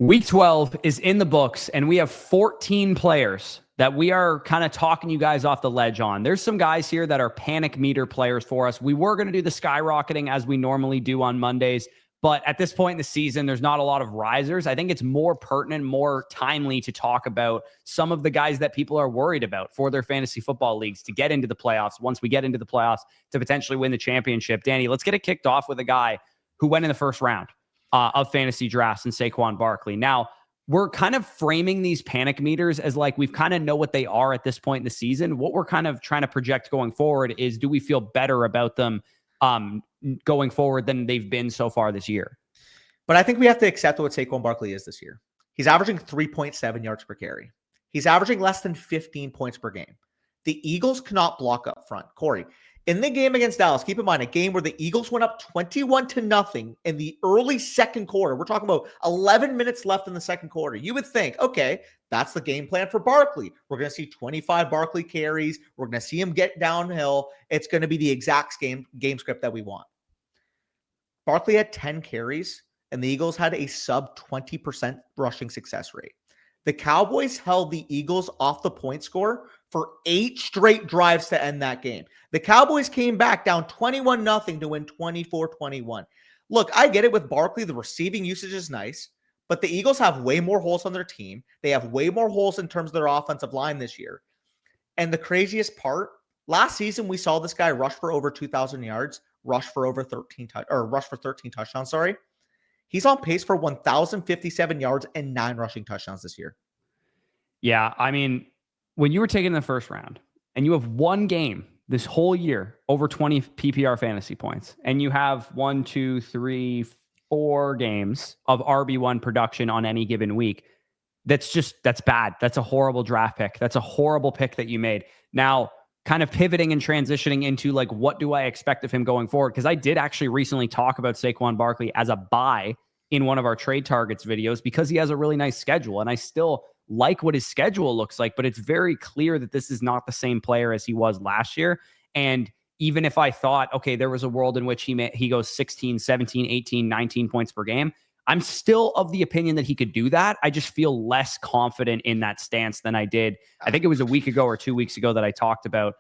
Week 12 is in the books, and we have 14 players that we are kind of talking you guys off the ledge on. There's some guys here that are panic meter players for us. We were going to do the skyrocketing as we normally do on Mondays, but at this point in the season, there's not a lot of risers. I think it's more pertinent, more timely to talk about some of the guys that people are worried about for their fantasy football leagues to get into the playoffs. Once we get into the playoffs to potentially win the championship. Danny, let's get it kicked off with a guy who went in the first round of fantasy drafts in Saquon Barkley. Now, we're kind of framing these panic meters as like we've kind of know what they are at this point in the season. What we're kind of trying to project going forward is, do we feel better about them going forward than they've been so far this year? But I think we have to accept what Saquon Barkley is this year. He's averaging 3.7 yards per carry. He's averaging less than 15 points per game. The Eagles cannot block up front. Corey, in the game against Dallas, keep in mind, a game where the Eagles went up 21-0 in the early second quarter. We're talking about 11 minutes left in the second quarter. You would think, okay, that's the game plan for Barkley. We're going to see 25 Barkley carries. We're going to see him get downhill. It's going to be the exact game script that we want. Barkley had 10 carries, and the Eagles had a sub 20% rushing success rate. The Cowboys held the Eagles off the point score for 8 straight drives to end that game. The Cowboys came back down 21-0 to win 24-21. Look, I get it with Barkley. The receiving usage is nice, but the Eagles have way more holes on their team. They have way more holes in terms of their offensive line this year. And the craziest part, last season we saw this guy rush for over 2,000 yards, rush for 13 touchdowns, sorry. He's on pace for 1,057 yards and 9 rushing touchdowns this year. Yeah, I mean, when you were taken in the first round and you have one game this whole year over 20 PPR fantasy points, and you have 1, 2, 3, 4 games of RB1 production on any given week, that's bad. That's a horrible draft pick. That's a horrible pick that you made. Now, kind of pivoting and transitioning into like, what do I expect of him going forward? Because I did actually recently talk about Saquon Barkley as a buy in one of our trade targets videos because he has a really nice schedule. And I still like what his schedule looks like, but it's very clear that this is not the same player as he was last year. And even if I thought, okay, there was a world in which he goes 16, 17, 18, 19 points per game, I'm still of the opinion that he could do that. I just feel less confident in that stance than I did. I think it was a week ago or 2 weeks ago that I talked about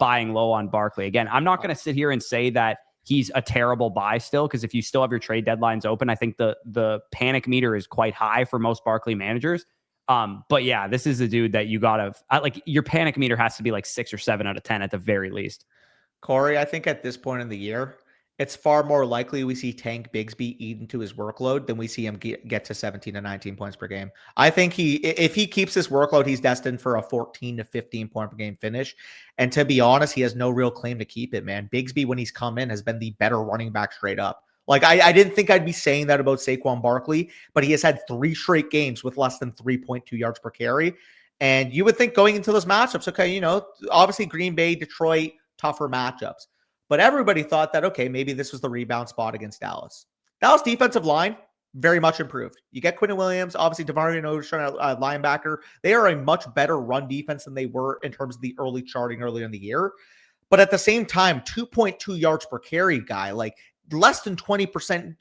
buying low on Barkley. Again, I'm not going to sit here and say that he's a terrible buy still, because if you still have your trade deadlines open, I think the panic meter is quite high for most Barkley managers. But yeah, this is a dude that you got to like, your panic meter has to be like 6 or 7 out of 10 at the very least. Corey, I think at this point in the year, it's far more likely we see Tank Bigsby eat into his workload than we see him get to 17 to 19 points per game. I think if he keeps this workload, he's destined for a 14 to 15 point per game finish. And to be honest, he has no real claim to keep it, man. Bigsby, when he's come in, has been the better running back straight up. Like, I didn't think I'd be saying that about Saquon Barkley, but he has had 3 straight games with less than 3.2 yards per carry. And you would think going into those matchups, okay, obviously Green Bay, Detroit, tougher matchups. But everybody thought that, okay, maybe this was the rebound spot against Dallas. Dallas defensive line, very much improved. You get Quentin Williams, obviously DeMarvin Overshown, linebacker. They are a much better run defense than they were in terms of the early charting earlier in the year. But at the same time, 2.2 yards per carry guy, like less than 20%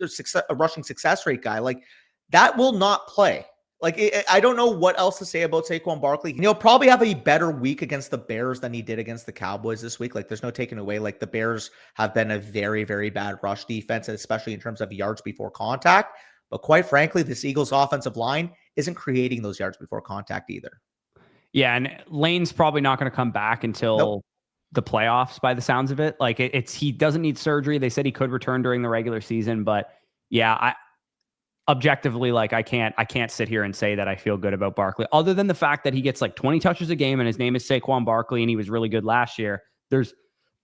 rushing success rate guy, like that will not play. Like, I don't know what else to say about Saquon Barkley. He'll probably have a better week against the Bears than he did against the Cowboys this week. Like, there's no taking away. Like, the Bears have been a very, very bad rush defense, especially in terms of yards before contact. But quite frankly, this Eagles offensive line isn't creating those yards before contact either. Yeah, and Lane's probably not going to come back until the playoffs by the sounds of it. Like, he doesn't need surgery. They said he could return during the regular season, but yeah, objectively, like I can't sit here and say that I feel good about Barkley, other than the fact that he gets like 20 touches a game and his name is Saquon Barkley and he was really good last year. There's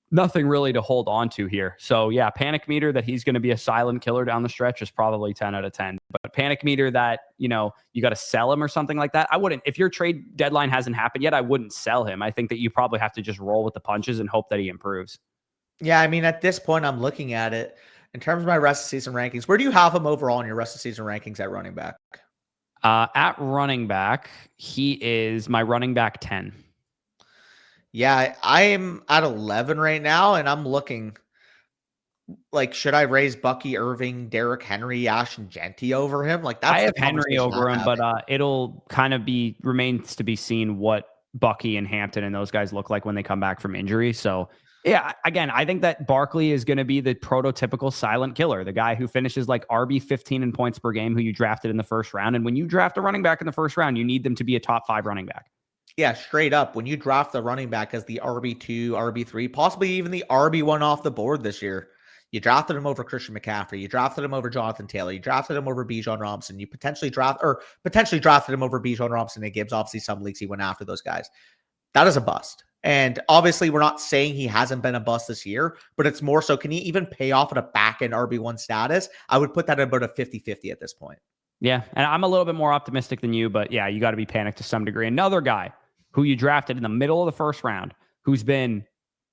nothing really to hold on to here. So yeah, panic meter that he's going to be a silent killer down the stretch is probably 10 out of 10. But panic meter that, you got to sell him or something like that, I wouldn't. If your trade deadline hasn't happened yet, I wouldn't sell him. I think that you probably have to just roll with the punches and hope that he improves. Yeah, I mean, at this point, I'm looking at it. In terms of my rest of season rankings, where do you have him overall in your rest of season rankings at running back? At running back, he is my running back 10. Yeah, I am at 11 right now, and I'm looking. Like, should I raise Bucky Irving, Derrick Henry, Ashton Genty over him? Like, I that's have the Henry conversation over I'm him, but having. it'll kind of remains to be seen what Bucky and Hampton and those guys look like when they come back from injury. So yeah, again, I think that Barkley is going to be the prototypical silent killer, the guy who finishes like RB 15 in points per game, who you drafted in the first round. And when you draft a running back in the first round, you need them to be a top 5 running back. Yeah, straight up. When you draft the running back as the RB2, RB3, possibly even the RB1 off the board this year, you drafted him over Christian McCaffrey. You drafted him over Jonathan Taylor. You drafted him over Bijan Robinson. You potentially drafted him over Bijan Robinson and Gibbs. Obviously, some leagues he went after those guys. That is a bust. And obviously, we're not saying he hasn't been a bust this year, but it's more so, can he even pay off at a back-end RB1 status? I would put that at about a 50-50 at this point. Yeah, and I'm a little bit more optimistic than you, but yeah, you got to be panicked to some degree. Another guy who you drafted in the middle of the first round, who's been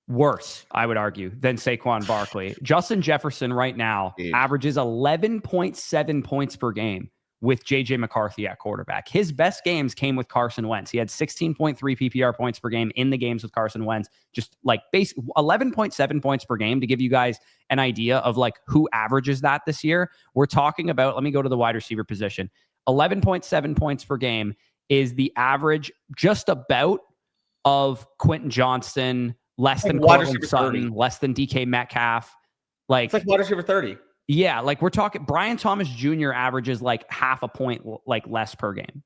worse, I would argue, than Saquon Barkley. Justin Jefferson right now averages 11.7 points per game with JJ McCarthy at quarterback. His best games came with Carson Wentz. He had 16.3 PPR points per game in the games with Carson Wentz, just like 11.7 points per game to give you guys an idea of like who averages that this year. We're talking about, let me go to the wide receiver position. 11.7 points per game is the average just about of Quentin Johnston, less than Courtland Sutton, less than DK Metcalf. Like, it's like wide receiver 30. Yeah, like we're talking Brian Thomas Jr. averages like half a point like less per game.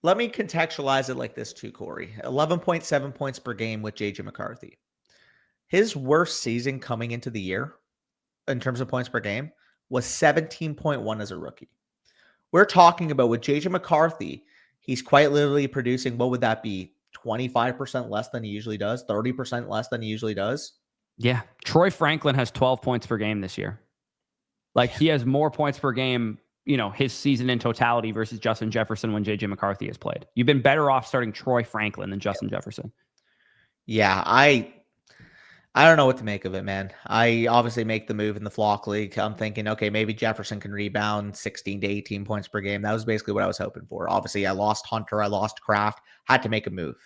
Let me contextualize it like this too, Corey. 11.7 points per game with JJ McCarthy. His worst season coming into the year in terms of points per game was 17.1 as a rookie. We're talking about with JJ McCarthy, he's quite literally producing, what would that be? 25% less than he usually does, 30% less than he usually does. Yeah. Troy Franklin has 12 points per game this year. Like he has more points per game, his season in totality versus Justin Jefferson when JJ McCarthy has played. You've been better off starting Troy Franklin than Justin Jefferson. Yeah, I don't know what to make of it, man. I obviously make the move in the flock league. I'm thinking, okay, maybe Jefferson can rebound 16 to 18 points per game. That was basically what I was hoping for. Obviously, I lost Hunter. I lost Kraft. Had to make a move.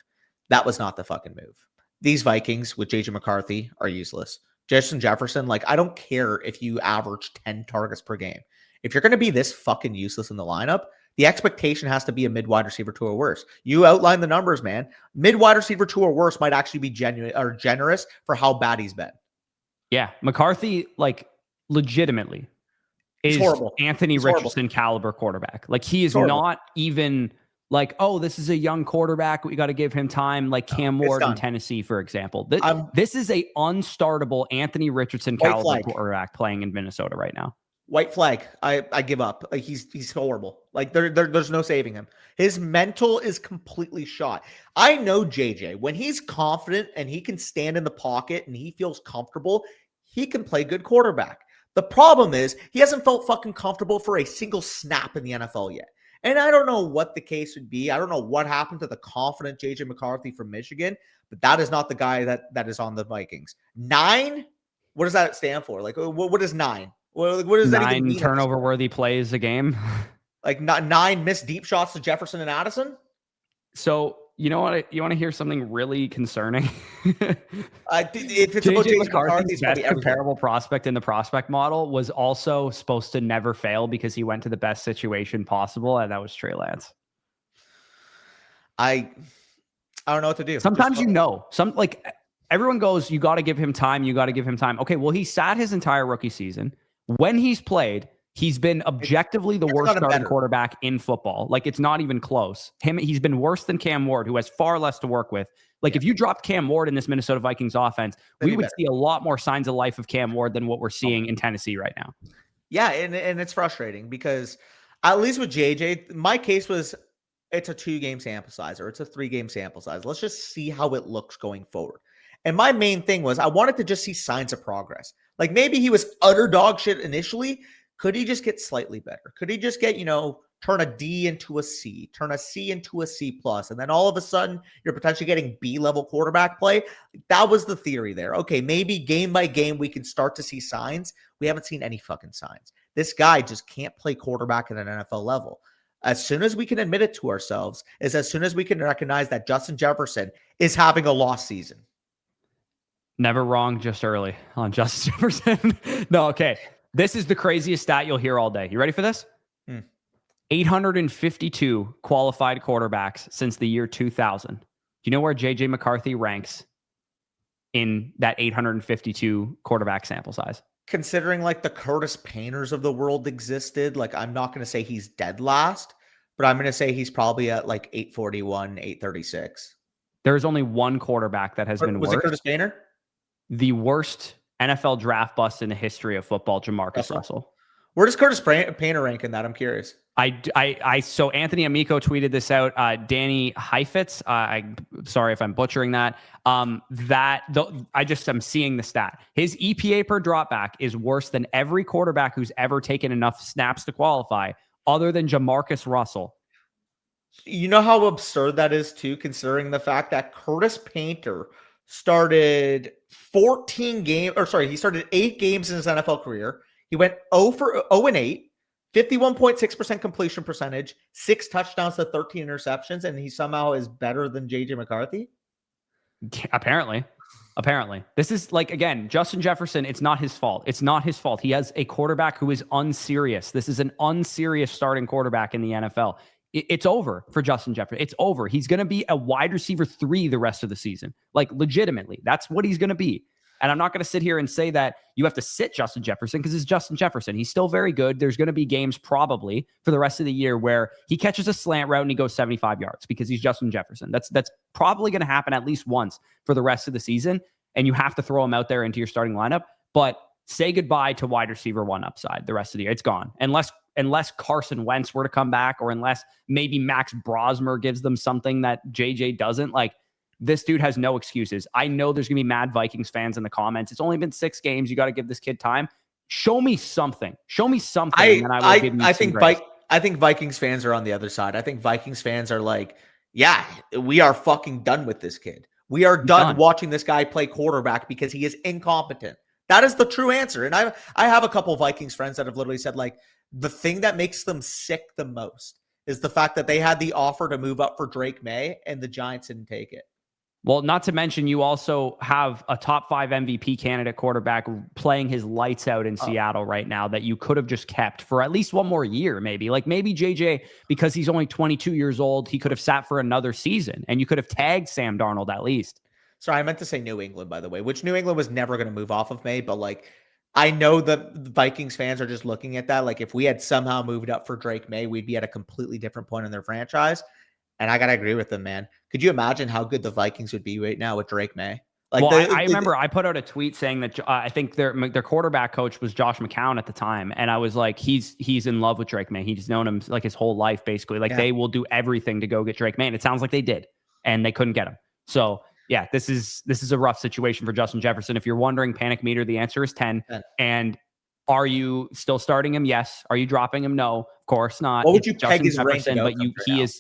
That was not the fucking move. These Vikings with JJ McCarthy are useless. Justin Jefferson, like, I don't care if you average 10 targets per game. If you're going to be this fucking useless in the lineup, the expectation has to be a mid-wide receiver 2 or worse. You outline the numbers, man. Mid-wide receiver 2 or worse might actually be genuine or generous for how bad he's been. Yeah, McCarthy, like, legitimately is horrible. Anthony Richardson caliber quarterback. Like, he is not even like, oh, this is a young quarterback, we got to give him time, like Cam Ward in Tennessee, for example. This is a unstartable Anthony Richardson caliber quarterback playing in Minnesota right now. White flag. I give up. Like he's horrible. Like there's no saving him. His mental is completely shot. I know JJ, when he's confident and he can stand in the pocket and he feels comfortable, he can play good quarterback. The problem is he hasn't felt fucking comfortable for a single snap in the NFL yet. And I don't know what the case would be. I don't know what happened to the confident JJ McCarthy from Michigan, but that is not the guy that is on the Vikings. 9? What does that stand for? Like what is 9? What does that even mean? 9 turnover-worthy plays a game. Like 9 missed deep shots to Jefferson and Addison? So, you know what? You want to hear something really concerning? If it's about JJ McCarthy's best comparable prospect in the prospect model was also supposed to never fail because he went to the best situation possible, and that was Trey Lance. I don't know what to do. Sometimes everyone goes, you got to give him time. You got to give him time. Okay, well, he sat his entire rookie season. When he's played, he's been objectively the worst starting quarterback in football. Like, it's not even close. He's been worse than Cam Ward, who has far less to work with. Like, if you dropped Cam Ward in this Minnesota Vikings offense, we would see a lot more signs of life of Cam Ward than what we're seeing in Tennessee right now. Yeah, and it's frustrating because at least with JJ, my case was it's a 2-game sample size or it's a 3-game sample size. Let's just see how it looks going forward. And my main thing was I wanted to just see signs of progress. Like maybe he was utter dog shit initially. Could he just get slightly better? Could he just get, turn a D into a C, turn a C into a C+, and then all of a sudden you're potentially getting B-level quarterback play? That was the theory there. Okay, maybe game by game we can start to see signs. We haven't seen any fucking signs. This guy just can't play quarterback at an NFL level. As soon as we can admit it to ourselves is as soon as we can recognize that Justin Jefferson is having a lost season. Never wrong, just early on Justin Jefferson. No, okay. This is the craziest stat you'll hear all day. You ready for this? 852 qualified quarterbacks since the year 2000. Do you know where J.J. McCarthy ranks in that 852 quarterback sample size? Considering like the Curtis Painters of the world existed, like I'm not going to say he's dead last, but I'm going to say he's probably at like 841, 836. There's only one quarterback that has been Was worse. it Curtis Painter? The worst NFL draft bust in the history of football, Jamarcus Russell. Where does Curtis Painter rank in that? I'm curious. So Anthony Amico tweeted this out. Danny Heifetz. Sorry if I'm butchering that. I'm seeing the stat. His EPA per dropback is worse than every quarterback who's ever taken enough snaps to qualify, other than Jamarcus Russell. You know how absurd that is too, considering the fact that Curtis Painter started 8 games in his NFL career. He went 0-8, 51.6% completion percentage, 6 touchdowns to 13 interceptions, and he somehow is better than JJ McCarthy? Apparently. This is like, again, Justin Jefferson, it's not his fault. He has a quarterback who is unserious. This is an unserious starting quarterback in the NFL. It's over for Justin Jefferson. It's over. He's going to be a wide receiver 3 the rest of the season. Like, legitimately, that's what he's going to be. And I'm not going to sit here and say that you have to sit Justin Jefferson, because it's Justin Jefferson. He's still very good. There's going to be games probably for the rest of the year where he catches a slant route and he goes 75 yards because he's Justin Jefferson. That's probably going to happen at least once for the rest of the season. And you have to throw him out there into your starting lineup. But say goodbye to wide receiver 1 upside the rest of the year. It's gone. Unless Carson Wentz were to come back, or unless maybe Max Brosmer gives them something that JJ doesn't. Like, this dude has no excuses. I know there's going to be mad Vikings fans in the comments. It's only been 6 games. You got to give this kid time. Show me something. And I will give you some grace. I think Vikings fans are on the other side. I think Vikings fans are like, yeah, we are fucking done with this kid. We are done watching this guy play quarterback because he is incompetent. That is the true answer. And I have a couple Vikings friends that have literally said, like, the thing that makes them sick the most is the fact that they had the offer to move up for Drake May and the Giants didn't take it. Well, not to mention, you also have a top 5 MVP candidate quarterback playing his lights out in Seattle right now that you could have just kept for at least one more year, maybe. Like, maybe JJ, because he's only 22 years old, he could have sat for another season, and you could have tagged Sam Darnold at least. Sorry, I meant to say New England, by the way, which New England was never going to move off of May, but like, I know the Vikings fans are just looking at that. Like, if we had somehow moved up for Drake May, we'd be at a completely different point in their franchise. And I got to agree with them, man. Could you imagine how good the Vikings would be right now with Drake May? Like, well, I remember I put out a tweet saying that I think their quarterback coach was Josh McCown at the time. And I was like, he's in love with Drake May. He's known him like his whole life, basically. Like, they will do everything to go get Drake May. And it sounds like they did, and they couldn't get him. So yeah, this is a rough situation for Justin Jefferson. If you're wondering, panic meter, the answer is 10. And are you still starting him? Yes. Are you dropping him? No, of course not. What would you peg his rank? But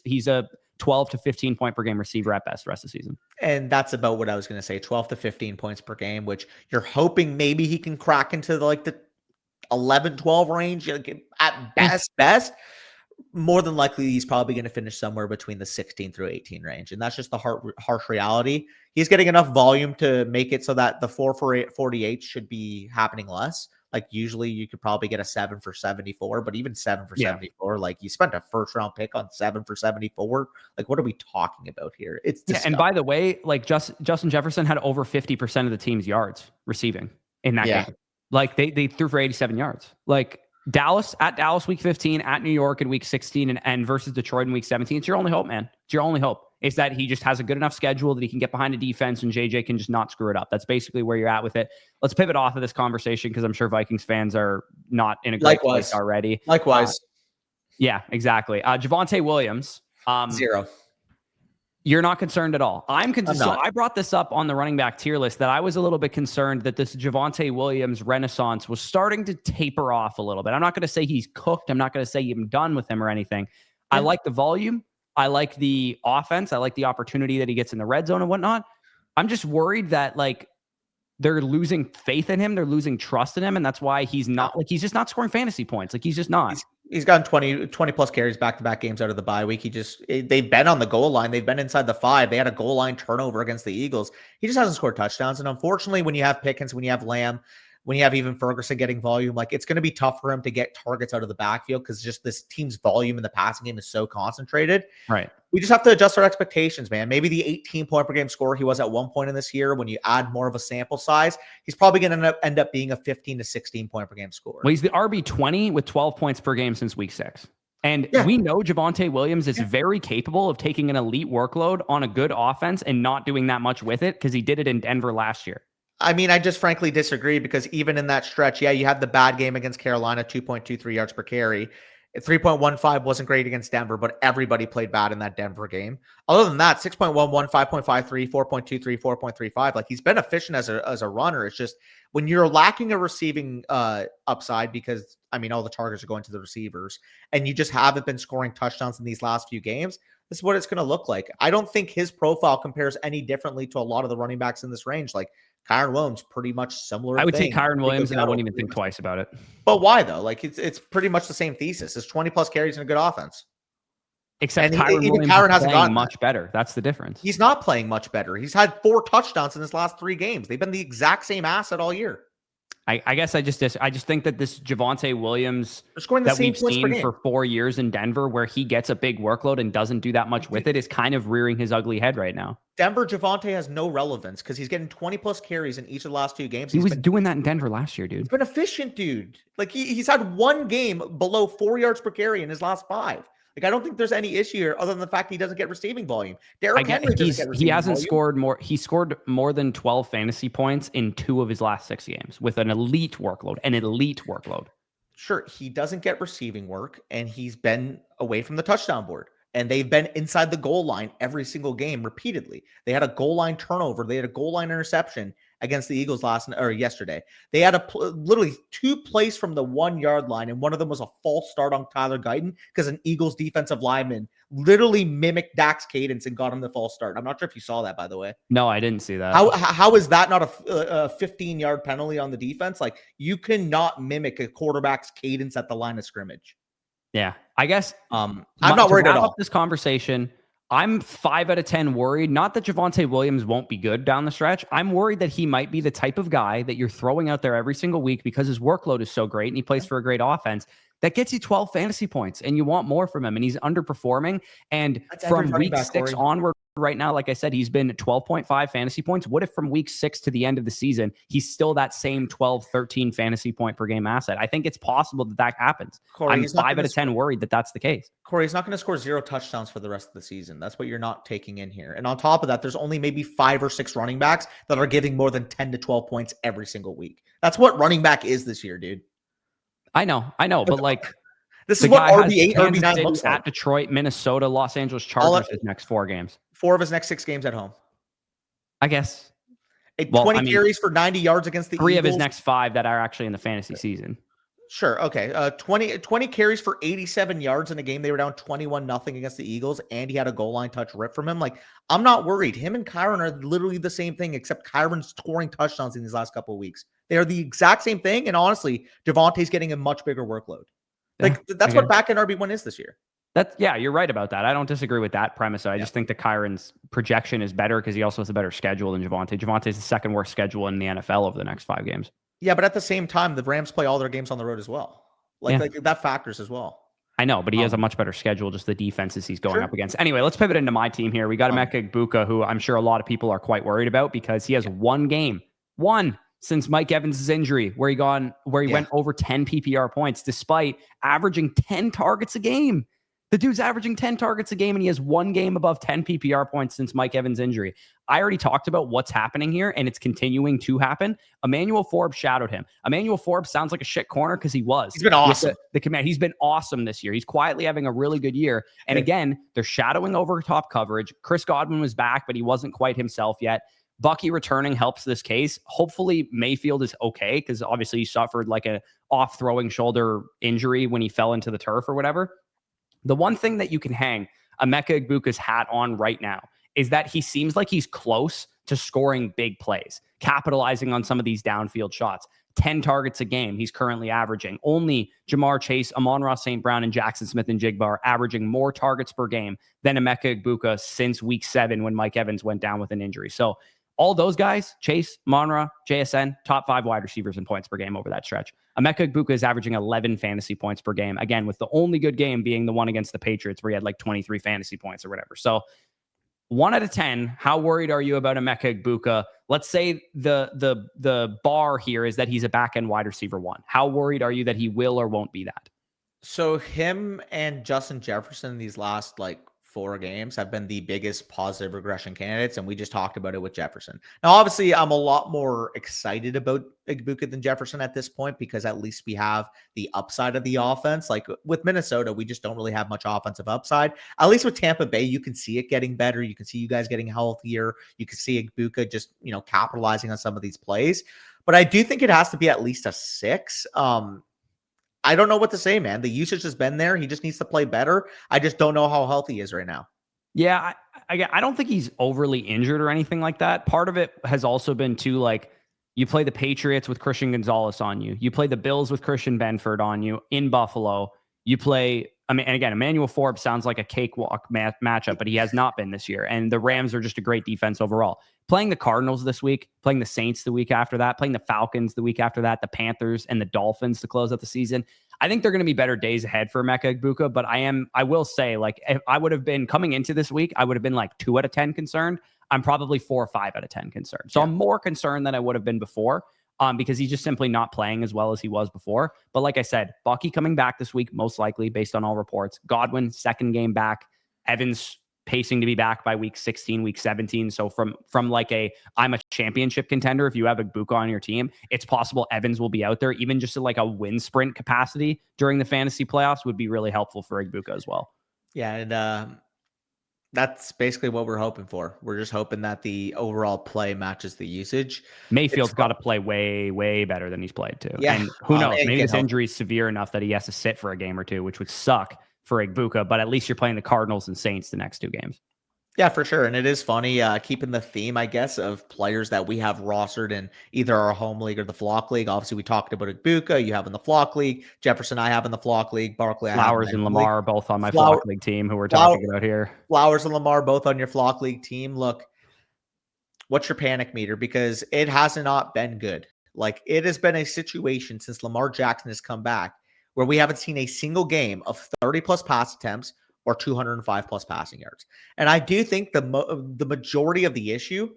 he's a 12 to 15 point per game receiver at best the rest of the season. And that's about what I was going to say, 12 to 15 points per game, which you're hoping maybe he can crack into the 11, 12 range at best. More than likely, he's probably going to finish somewhere between the 16 through 18 range. And that's just the harsh reality. He's getting enough volume to make it so that the 4-for-48 should be happening less. Like, usually you could probably get a 7 for 74, but even 7 for 74, like, you spent a first round pick on 7 for 74. Like, what are we talking about here? It's and by the way, like, Justin Jefferson had over 50% of the team's yards receiving in that game. Like, they threw for 87 yards. Like, Dallas week 15, at New York in week 16, and versus Detroit in week 17. It's your only hope, man. It's your only hope. Is that he just has a good enough schedule that he can get behind a defense and JJ can just not screw it up. That's basically where you're at with it. Let's pivot off of this conversation because I'm sure Vikings fans are not in a great place already. Likewise. Yeah, exactly. Javonte Williams. 0. You're not concerned at all. I'm concerned. So I brought this up on the running back tier list that I was a little bit concerned that this Javonte Williams renaissance was starting to taper off a little bit. I'm not going to say he's cooked. I'm not going to say I'm done with him or anything. I like the volume. I like the offense. I like the opportunity that he gets in the red zone and whatnot. I'm just worried that they're losing faith in him. They're losing trust in him. And that's why he's not he's just not scoring fantasy points. Like, he's just not. He's gotten 20 plus carries back-to-back games out of the bye week. They've been on the goal line. They've been inside the 5. They had a goal line turnover against the Eagles. He just hasn't scored touchdowns. And unfortunately, when you have Pickens, when you have Lamb, when you have even Ferguson getting volume, like it's going to be tough for him to get targets out of the backfield because just this team's volume in the passing game is so concentrated. Right. We just have to adjust our expectations, man. Maybe the 18 point per game score he was at one point in this year, when you add more of a sample size, he's probably going to end up being a 15 to 16 point per game score. Well, he's the RB20 with 12 points per game since week 6. And we know Javonte Williams is very capable of taking an elite workload on a good offense and not doing that much with it because he did it in Denver last year. I mean, I just frankly disagree because even in that stretch, you had the bad game against Carolina, 2.23 yards per carry. 3.15 wasn't great against Denver, but everybody played bad in that Denver game. Other than that, 6.11, 5.53, 4.23, 4.35. Like, he's been efficient as a runner. It's just when you're lacking a receiving upside because, I mean, all the targets are going to the receivers and you just haven't been scoring touchdowns in these last few games, this is what it's going to look like. I don't think his profile compares any differently to a lot of the running backs in this range. Like, Kyren Williams, pretty much similar. I would take Kyren Williams and I wouldn't even think twice about it. But why though? Like it's pretty much the same thesis. It's 20 plus carries and a good offense. Except Kyren Williams hasn't gotten much better. That's the difference. He's not playing much better. He's had 4 touchdowns in his last 3 games. They've been the exact same asset all year. I guess I just think that this Javonte Williams that we've seen for 4 years in Denver, where he gets a big workload and doesn't do that much with it, is kind of rearing his ugly head right now. Denver Javonte has no relevance because he's getting 20 plus carries in each of the last 2 games. He was doing that in Denver last year, dude. He's been efficient, dude. Like he's had 1 game below 4 yards per carry in his last 5. Like, I don't think there's any issue here other than the fact he doesn't get receiving volume. Derrick Henry doesn't get receiving volume. Scored more. He scored more than 12 fantasy points in 2 of his last 6 games with an elite workload. Sure, he doesn't get receiving work, and he's been away from the touchdown board. And they've been inside the goal line every single game repeatedly. They had a goal line turnover. They had a goal line interception against the Eagles yesterday. They had literally 2 plays from the 1 yard line, and one of them was a false start on Tyler Guyton because an Eagles defensive lineman literally mimicked Dak's cadence and got him the false start. I'm not sure if you saw that, by the way. No, I didn't see that. How is that not a 15-yard penalty on the defense? Like, you cannot mimic a quarterback's cadence at the line of scrimmage. Yeah, I guess I'm not worried at all. This conversation, I'm 5 out of 10 worried. Not that Javonte Williams won't be good down the stretch. I'm worried that he might be the type of guy that you're throwing out there every single week because his workload is so great and he plays for a great offense that gets you 12 fantasy points and you want more from him and he's underperforming. And from week 6 onward right now, like I said, he's been 12.5 fantasy points. What if from week 6 to the end of the season, he's still that same 12, 13 fantasy point per game asset? I think it's possible that happens. Corey, I'm 5 out of 10 worried that that's the case. Corey, he's not going to score 0 touchdowns for the rest of the season. That's what you're not taking in here. And on top of that, there's only maybe 5 or 6 running backs that are giving more than 10 to 12 points every single week. That's what running back is this year, dude. I know, but like this is what RB8, RB9 looks like. At Detroit, Minnesota, Los Angeles Chargers his next 4 games. 4 of his next 6 games at home. I guess. 20 carries for 90 yards against the 3 Eagles. Of his next 5 that are actually in the fantasy season. Sure. Okay. 20 carries for 87 yards in a game. They were down 21-0 against the Eagles, and he had a goal line touch rip from him. Like, I'm not worried. Him and Kyren are literally the same thing, except Kyren's scoring touchdowns in these last couple of weeks. They are the exact same thing. And honestly, Javonte's getting a much bigger workload. Like, that's what back-end RB1 is this year. You're right about that. I don't disagree with that premise. I just think that Kyren's projection is better because he also has a better schedule than Javonte. Javonte's the second worst schedule in the NFL over the next 5 games. Yeah, but at the same time, the Rams play all their games on the road as well. Like that factors as well. I know, but he has a much better schedule, just the defenses he's going up against. Anyway, let's pivot into my team here. We got Emeka Egbuka, who I'm sure a lot of people are quite worried about because he has 1 game, since Mike Evans' injury, where he went over 10 PPR points, despite averaging 10 targets a game. The dude's averaging 10 targets a game, and he has 1 game above 10 PPR points since Mike Evans' injury. I already talked about what's happening here, and it's continuing to happen. Emmanuel Forbes shadowed him. Emmanuel Forbes sounds like a shit corner because he was. He's been awesome. The command. He's been awesome this year. He's quietly having a really good year. And again, they're shadowing over top coverage. Chris Godwin was back, but he wasn't quite himself yet. Bucky returning helps this case. Hopefully Mayfield is okay because obviously he suffered like a off-throwing shoulder injury when he fell into the turf or whatever. The one thing that you can hang Emeka Egbuka's hat on right now is that he seems like he's close to scoring big plays, capitalizing on some of these downfield shots. 10 targets a game he's currently averaging. Only Jamar Chase, Amon-Ra St. Brown, and Jackson Smith-Njigba are averaging more targets per game than Emeka Egbuka since week 7 when Mike Evans went down with an injury. So all those guys, Chase, Amon-Ra, JSN, top 5 wide receivers in points per game over that stretch. Emeka Egbuka is averaging 11 fantasy points per game, again, with the only good game being the one against the Patriots where he had like 23 fantasy points or whatever. So 1 out of 10, how worried are you about Emeka Egbuka? Let's say the bar here is that he's a back-end wide receiver 1. How worried are you that he will or won't be that? So him and Justin Jefferson these last 4 games have been the biggest positive regression candidates, and we just talked about it with Jefferson. Now, obviously, I'm a lot more excited about Egbuka than Jefferson at this point because at least we have the upside of the offense. Like with Minnesota, we just don't really have much offensive upside. At least with Tampa Bay, you can see it getting better. You can see you guys getting healthier. You can see Egbuka just, capitalizing on some of these plays. But I do think it has to be at least a 6. I don't know what to say, man. The usage has been there. He just needs to play better. I just don't know how healthy he is right now. Yeah, I don't think he's overly injured or anything like that. Part of it has also been too, you play the Patriots with Christian Gonzalez on you. You play the Bills with Christian Benford on you in Buffalo. You play, and again, Emmanuel Forbes sounds like a cakewalk matchup, but he has not been this year. And the Rams are just a great defense overall. Playing the Cardinals this week, playing the Saints the week after that, playing the Falcons the week after that, the Panthers and the Dolphins to close out the season. I think they're going to be better days ahead for Emeka Egbuka, but I will say, if I would have been coming into this week, I would have been 2 out of 10 concerned. I'm probably 4 or 5 out of 10 concerned. So I'm more concerned than I would have been before. Because he's just simply not playing as well as he was before. But like I said, Bucky coming back this week, most likely based on all reports. Godwin, second game back. Evans pacing to be back by week 16, week 17. So from I'm a championship contender, if you have Egbuka on your team, it's possible Evans will be out there. Even just a win sprint capacity during the fantasy playoffs would be really helpful for Egbuka as well. Yeah, and that's basically what we're hoping for. We're just hoping that the overall play matches the usage. Mayfield's got to play way, way better than he's played too. Yeah. And who knows? Maybe this injury is severe enough that he has to sit for a game or two, which would suck for Egbuka, but at least you're playing the Cardinals and Saints the next 2 games. Yeah, for sure. And it is funny, keeping the theme, I guess, of players that we have rostered in either our home league or the flock league. Obviously, we talked about Egbuka. You have in the flock league. Jefferson, I have in the flock league. Barkley, Flowers and Lamar are both on my flock league team who we're talking about here. Flowers and Lamar both on your flock league team. Look, what's your panic meter? Because it has not been good. It has been a situation since Lamar Jackson has come back where we haven't seen a single game of 30-plus pass attempts or 205-plus passing yards. And I do think the majority of the issue,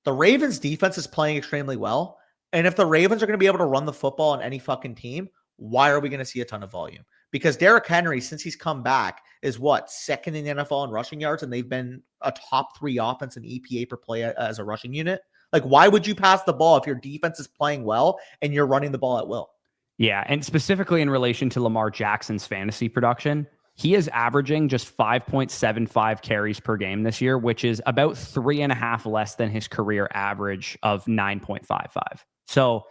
the Ravens defense is playing extremely well. And if the Ravens are going to be able to run the football on any fucking team, why are we going to see a ton of volume? Because Derrick Henry, since he's come back, is second in the NFL in rushing yards, and they've been a top 3 offense in EPA per play as a rushing unit. Why would you pass the ball if your defense is playing well and you're running the ball at will? Yeah, and specifically in relation to Lamar Jackson's fantasy production, he is averaging just 5.75 carries per game this year, which is about 3.5 less than his career average of 9.55. So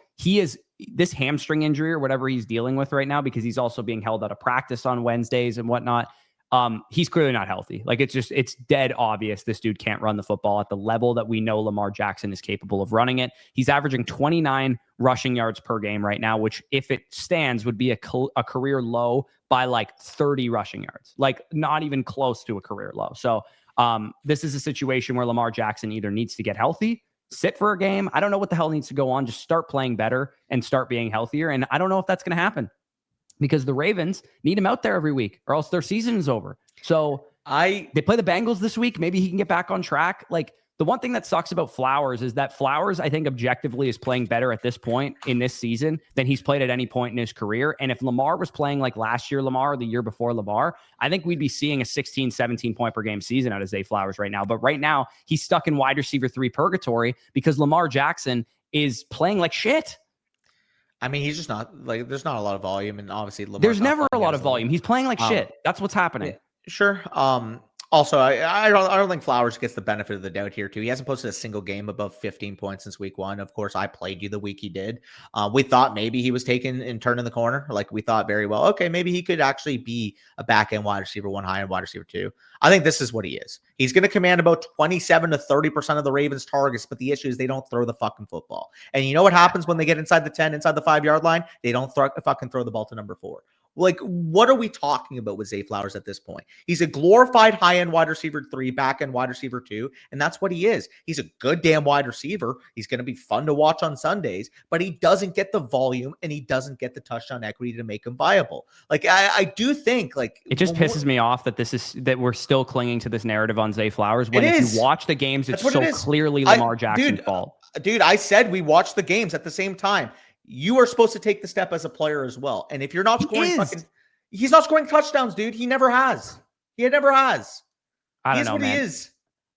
this hamstring injury or whatever he's dealing with right now, because he's also being held out of practice on Wednesdays and whatnot. He's clearly not healthy. It's dead obvious this dude can't run the football at the level that we know Lamar Jackson is capable of running it. He's averaging 29 rushing yards per game right now, which if it stands would be a career low by 30 rushing yards, not even close to a career low. So this is a situation where Lamar Jackson either needs to get healthy, sit for a game. I don't know what the hell needs to go on. Just start playing better and start being healthier. And I don't know if that's going to happen, because the Ravens need him out there every week or else their season is over. So they play the Bengals this week. Maybe he can get back on track. The one thing that sucks about Flowers is that Flowers, I think objectively, is playing better at this point in this season than he's played at any point in his career. And if Lamar was playing like last year Lamar or the year before Lamar, I think we'd be seeing a 16, 17 point per game season out of Zay Flowers right now. But right now he's stuck in wide receiver 3 purgatory because Lamar Jackson is playing like shit. I mean, he's just not there's not a lot of volume, and obviously there's never a lot of volume. He's playing like shit. That's what's happening. Yeah, sure. Also, I don't think Flowers gets the benefit of the doubt here too. He hasn't posted a single game above 15 points since week 1. Of course, I played you the week he did. We thought maybe he was taken and turned in the corner. Like we thought very well, okay, maybe he could actually be a back end wide receiver 1, high end wide receiver 2. I think this is what he is. He's going to command about 27 to 30% of the Ravens' targets, but the issue is they don't throw the fucking football. And you know what happens when they get inside the 10, inside the 5-yard line? They don't fucking throw the ball to number 4. Like, what are we talking about with Zay Flowers at this point? He's a glorified high-end wide receiver 3, back-end wide receiver 2, and that's what he is. He's a good damn wide receiver. He's going to be fun to watch on Sundays, but he doesn't get the volume and he doesn't get the touchdown equity to make him viable. Like, I do think, like... It just pisses me off that we're still clinging to this narrative on Zay Flowers when if you watch the games, it's so clearly Lamar Jackson's fault. Dude, I said we watched the games at the same time. You are supposed to take the step as a player as well. And if you're not scoring he's not scoring touchdowns, dude. He never has. He never has. I don't know, man. He is.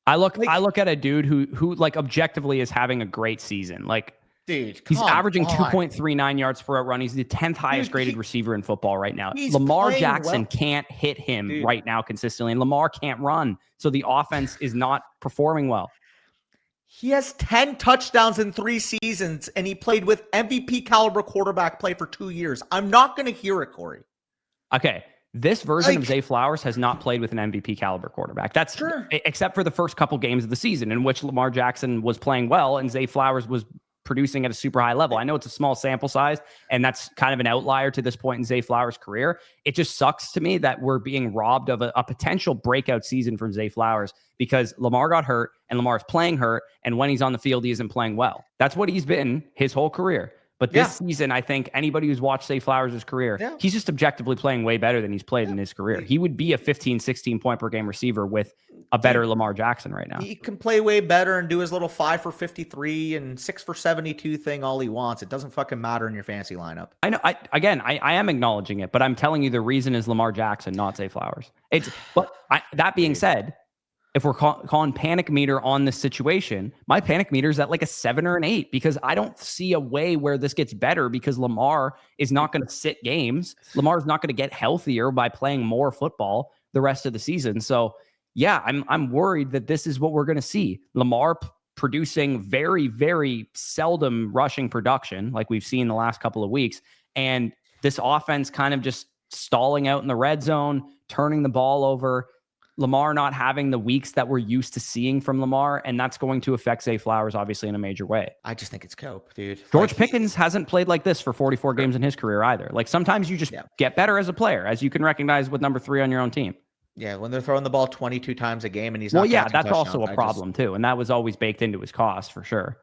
I look at a dude who like objectively is having a great season. Like, dude, he's averaging 2.39 yards per route run. He's the 10th highest graded receiver in football right now. Lamar Jackson can't hit him right now consistently, and Lamar can't run. So the offense is not performing well. He has 10 touchdowns in 3 seasons, and he played with MVP caliber quarterback play for 2 years. I'm not going to hear it, Corey. Okay. This version of Zay Flowers has not played with an MVP caliber quarterback. That's true. Except for the first couple games of the season in which Lamar Jackson was playing well and Zay Flowers was producing at a super high level. I know it's a small sample size, and that's kind of an outlier to this point in Zay Flowers' career. It just sucks to me that we're being robbed of a potential breakout season from Zay Flowers because Lamar got hurt and Lamar's playing hurt, and when he's on the field, he isn't playing well. That's what he's been his whole career. But this season, I think anybody who's watched Zay Flowers' career, he's just objectively playing way better than he's played in his career. He would be a 15, 16 point per game receiver with a better Lamar Jackson right now. He can play way better and do his little 5 for 53 and 6 for 72 thing all he wants. It doesn't fucking matter in your fantasy lineup. I know. I am acknowledging it, but I'm telling you the reason is Lamar Jackson, not Zay Flowers. That being said, if we're calling panic meter on this situation, my panic meter is at like a 7 or an 8 because I don't see a way where this gets better because Lamar is not going to sit games. Lamar is not going to get healthier by playing more football the rest of the season. So yeah, I'm worried that this is what we're going to see. Lamar producing very, very seldom rushing production like we've seen the last couple of weeks. And this offense kind of just stalling out in the red zone, turning the ball over. Lamar not having the weeks that we're used to seeing from Lamar, and that's going to affect Zay Flowers, obviously, in a major way. I just think it's cope, dude. George Pickens hasn't played like this for 44 games in his career either. Like, sometimes you just get better as a player, as you can recognize with number 3 on your own team. Yeah, when they're throwing the ball 22 times a game and he's not that's also a problem, too, and that was always baked into his cost, for sure.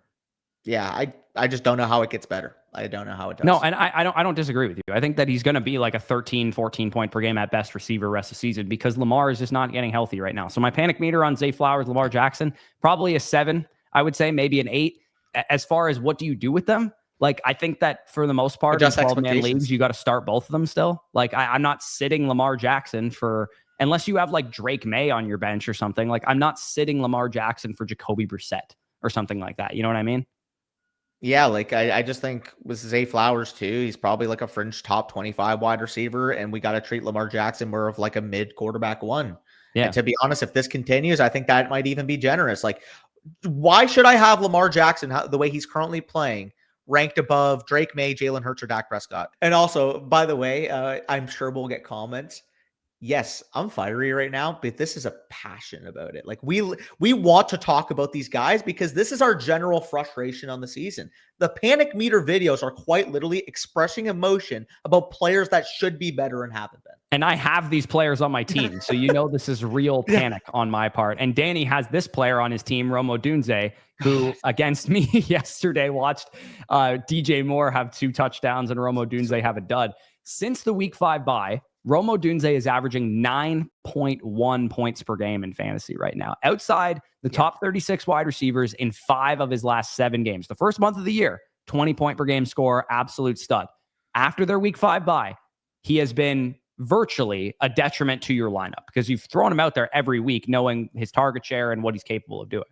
Yeah, I just don't know how it gets better. I don't know how it does. No, and I don't disagree with you. I think that he's going to be like a 13, 14 point per game at best receiver rest of the season because Lamar is just not getting healthy right now. So my panic meter on Zay Flowers, Lamar Jackson, probably a 7, I would say, maybe an 8. As far as what do you do with them? Like, I think that for the most part, in 12-man leagues, you got to start both of them still. Like, I'm not sitting Lamar Jackson unless you have like Drake May on your bench or something. Like, I'm not sitting Lamar Jackson for Jacoby Brissett or something like that. You know what I mean? Yeah, like I just think with Zay Flowers too, he's probably like a fringe top 25 wide receiver, and we got to treat Lamar Jackson more of like a mid quarterback 1. Yeah. And to be honest, if this continues, I think that might even be generous. Like, why should I have Lamar Jackson the way he's currently playing ranked above Drake May, Jalen Hurts, or Dak Prescott? And also, by the way, I'm sure we'll get comments. Yes, I'm fiery right now, but this is a passion about it. Like we want to talk about these guys because this is our general frustration on the season. The panic meter videos are quite literally expressing emotion about players that should be better and haven't been. And I have these players on my team, so you know this is real panic on my part. And Danny has this player on his team, Odunze, who against me yesterday watched DJ Moore have 2 touchdowns and Odunze have a dud. Since the week 5 bye, Odunze is averaging 9.1 points per game in fantasy right now. Outside the top 36 wide receivers in 5 of his last 7 games. The first month of the year, 20 point per game score, absolute stud. After their week 5 bye, he has been virtually a detriment to your lineup because you've thrown him out there every week knowing his target share and what he's capable of doing.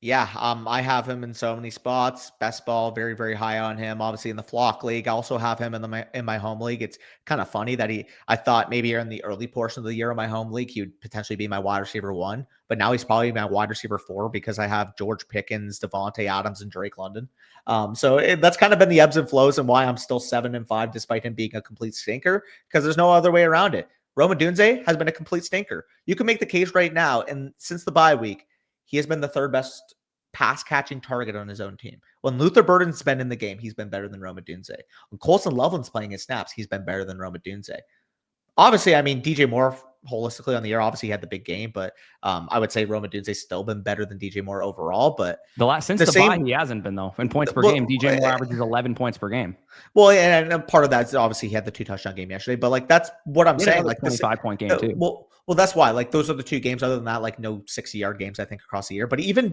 Yeah, I have him in so many spots. Best ball, very, very high on him. Obviously in the flock league, I also have him in my home league. It's kind of funny that I thought maybe in the early portion of the year in my home league, he would potentially be my wide receiver 1, but now he's probably my wide receiver 4 because I have George Pickens, Devontae Adams, and Drake London. That's kind of been the ebbs and flows and why I'm still 7-5 despite him being a complete stinker, because there's no other way around it. Rome Odunze has been a complete stinker. You can make the case right now, and since the bye week, he has been the third best pass catching target on his own team. When Luther Burden's been in the game, he's been better than Rome Odunze. When Colson Loveland's playing his snaps, he's been better than Rome Odunze. Obviously, I mean, DJ Moore holistically on the year, obviously he had the big game, but I would say Rome Odunze's still been better than DJ Moore overall. But since the bye, he hasn't been though. In points per game, DJ Moore averages 11 points per game. Well, and part of that is obviously he had the 2-touchdown game yesterday, but like that's what I'm saying. Like 25-point game too. Well, that's why. Like those are the two games. Other than that, like no 60-yard games, I think, across the year. But even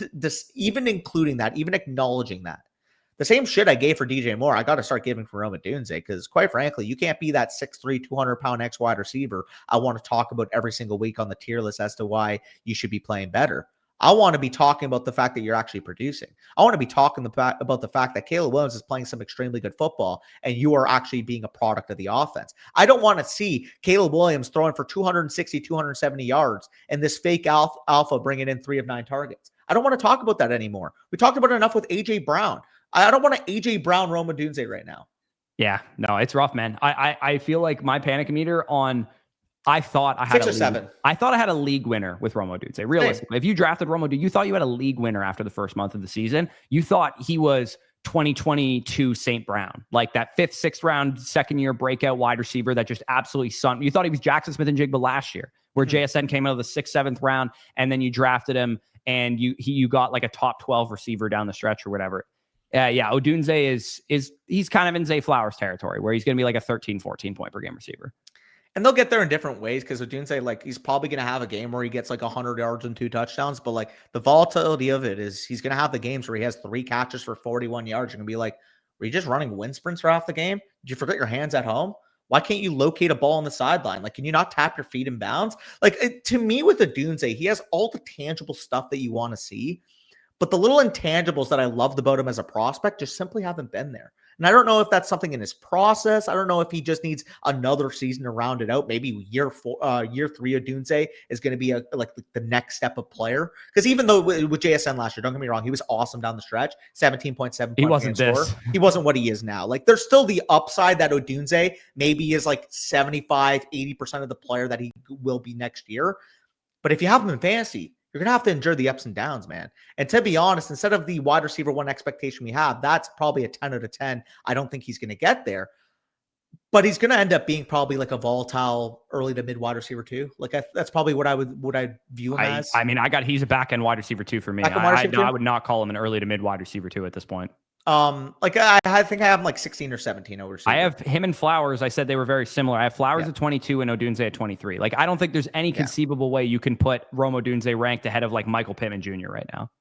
including that, even acknowledging that, the same shit I gave for DJ Moore, I got to start giving for Rome Odunze, because quite frankly, you can't be that 6'3", 200-pound X wide receiver I want to talk about every single week on the tier list as to why you should be playing better. I want to be talking about the fact that you're actually producing. I want to be talking about the fact that Caleb Williams is playing some extremely good football and you are actually being a product of the offense. I don't want to see Caleb Williams throwing for 260, 270 yards and this fake alpha bringing in 3 of 9 targets. I don't want to talk about that anymore. We talked about it enough with A.J. Brown. I don't want to A.J. Brown Rome Odunze right now. Yeah, no, it's rough, man. I feel like my panic meter on... I thought I had 6 or 7. I thought I had a league winner with Rome Odunze. Realistically, if you drafted Rome Odunze, you thought you had a league winner after the first month of the season. You thought he was 2022 St. Brown, like that 5th, 6th round, second-year breakout wide receiver that just absolutely sunk. You thought he was Jackson Smith-Njigba last year, where JSN came out of the 6th, 7th round, and then you drafted him, and you got like a top 12 receiver down the stretch or whatever. Yeah, Odunze he's kind of in Zay Flowers territory, where he's going to be like a 13, 14 point per game receiver. And they'll get there in different ways, because Odunze, like, he's probably going to have a game where he gets like 100 yards and 2 touchdowns. But like the volatility of it is he's going to have the games where he has 3 catches for 41 yards. You're going to be like, were you just running wind sprints for half the game? Did you forget your hands at home? Why can't you locate a ball on the sideline? Like, can you not tap your feet in bounds? Like, to me, with Odunze, he has all the tangible stuff that you want to see. But the little intangibles that I loved about him as a prospect just simply haven't been there. And I don't know if that's something in his process. I don't know if he just needs another season to round it out. Maybe year 3 Odunze is going to be like the next step of player. Because even though with JSN last year, don't get me wrong, he was awesome down the stretch, 17.7. He wasn't this. He wasn't what he is now. Like, there's still the upside that Odunze maybe is like 75, 80% of the player that he will be next year. But if you have him in fantasy, you're going to have to endure the ups and downs, man. And to be honest, instead of the wide receiver 1 expectation we have, that's probably a 10 out of 10. I don't think he's going to get there. But he's going to end up being probably like a volatile early to mid wide receiver 2. Like, that's probably what I view him as. I mean, he's a back end wide receiver 2 for me. I would not call him an early to mid wide receiver 2 at this point. Like I think I have him like 16 or 17 over. I have him and Flowers. I said they were very similar. I have Flowers at 22 and Odunze at 23. Like, I don't think there's any conceivable way you can put Rome Odunze ranked ahead of like Michael Pittman Jr. right now.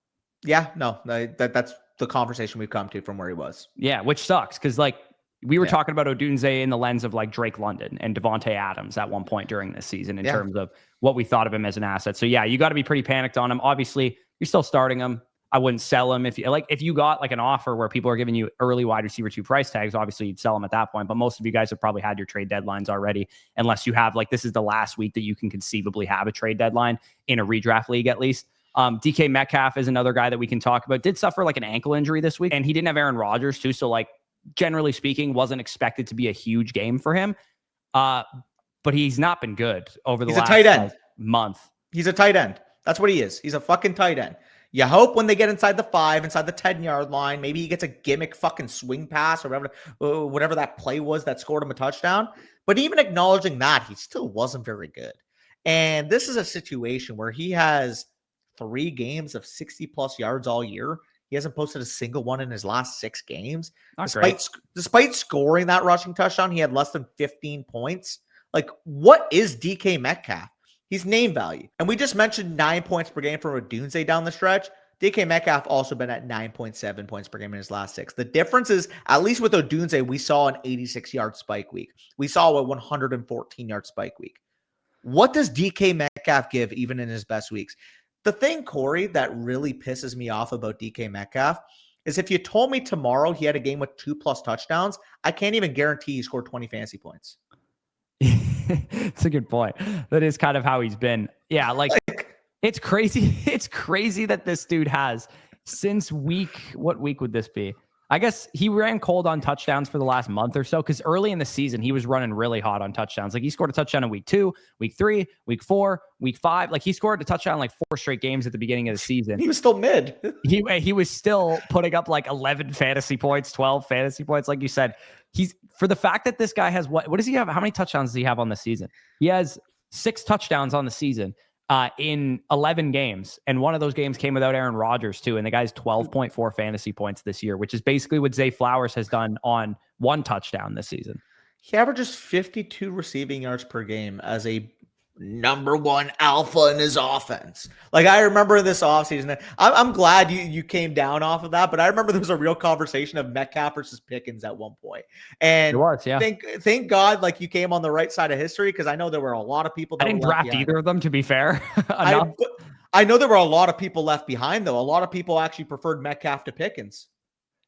Yeah, no, that's the conversation we've come to from where he was. Yeah, which sucks, because like we were talking about Odunze in the lens of like Drake London and Devontae Adams at one point during this season in terms of what we thought of him as an asset. So yeah, you got to be pretty panicked on him. Obviously, you're still starting him. I wouldn't sell him if you got like an offer where people are giving you early wide receiver 2 price tags. Obviously, you'd sell them at that point. But most of you guys have probably had your trade deadlines already, unless you have like this is the last week that you can conceivably have a trade deadline in a redraft league at least. DK Metcalf is another guy that we can talk about. Did suffer like an ankle injury this week, and he didn't have Aaron Rodgers too. So like generally speaking, wasn't expected to be a huge game for him. But he's not been good over the last tight end. Month. He's a tight end. That's what he is. He's a fucking tight end. You hope when they get inside the 5, inside the 10-yard line, maybe he gets a gimmick fucking swing pass or whatever that play was that scored him a touchdown. But even acknowledging that, he still wasn't very good. And this is a situation where he has 3 games of 60-plus yards all year. He hasn't posted a single one in his last 6 games. Despite scoring that rushing touchdown, he had less than 15 points. Like, what is DK Metcalf? He's name value. And we just mentioned 9 points per game from Odunze down the stretch. DK Metcalf also been at 9.7 points per game in his last 6. The difference is, at least with Odunze, we saw an 86-yard spike week. We saw a 114-yard spike week. What does DK Metcalf give even in his best weeks? The thing, Corey, that really pisses me off about DK Metcalf is if you told me tomorrow he had a game with 2+ touchdowns, I can't even guarantee he scored 20 fantasy points. It's a good point. That is kind of how he's been. Yeah, like it's crazy. It's crazy that this dude has since what week would this be? I guess he ran cold on touchdowns for the last month or so, because early in the season, he was running really hot on touchdowns. Like he scored a touchdown in week 2, week 3, week 4, week 5. Like he scored a touchdown like 4 straight games at the beginning of the season. He was still mid. He was still putting up like 11 fantasy points, 12 fantasy points. Like you said, he's for the fact that this guy has what does he have? How many touchdowns does he have on the season? He has 6 touchdowns on the season. In 11 games. And one of those games came without Aaron Rodgers too. And the guy's 12.4 fantasy points this year, which is basically what Zay Flowers has done on 1 touchdown this season. He averages 52 receiving yards per game as a number 1 alpha in his offense. Like I remember this offseason, I'm glad you came down off of that, but I remember there was a real conversation of Metcalf versus Pickens at one point. And it was, yeah. Thank God, like you came on the right side of history, because I know there were a lot of people that I didn't draft either of them, to be fair. I know there were a lot of people left behind, though. A lot of people actually preferred Metcalf to Pickens.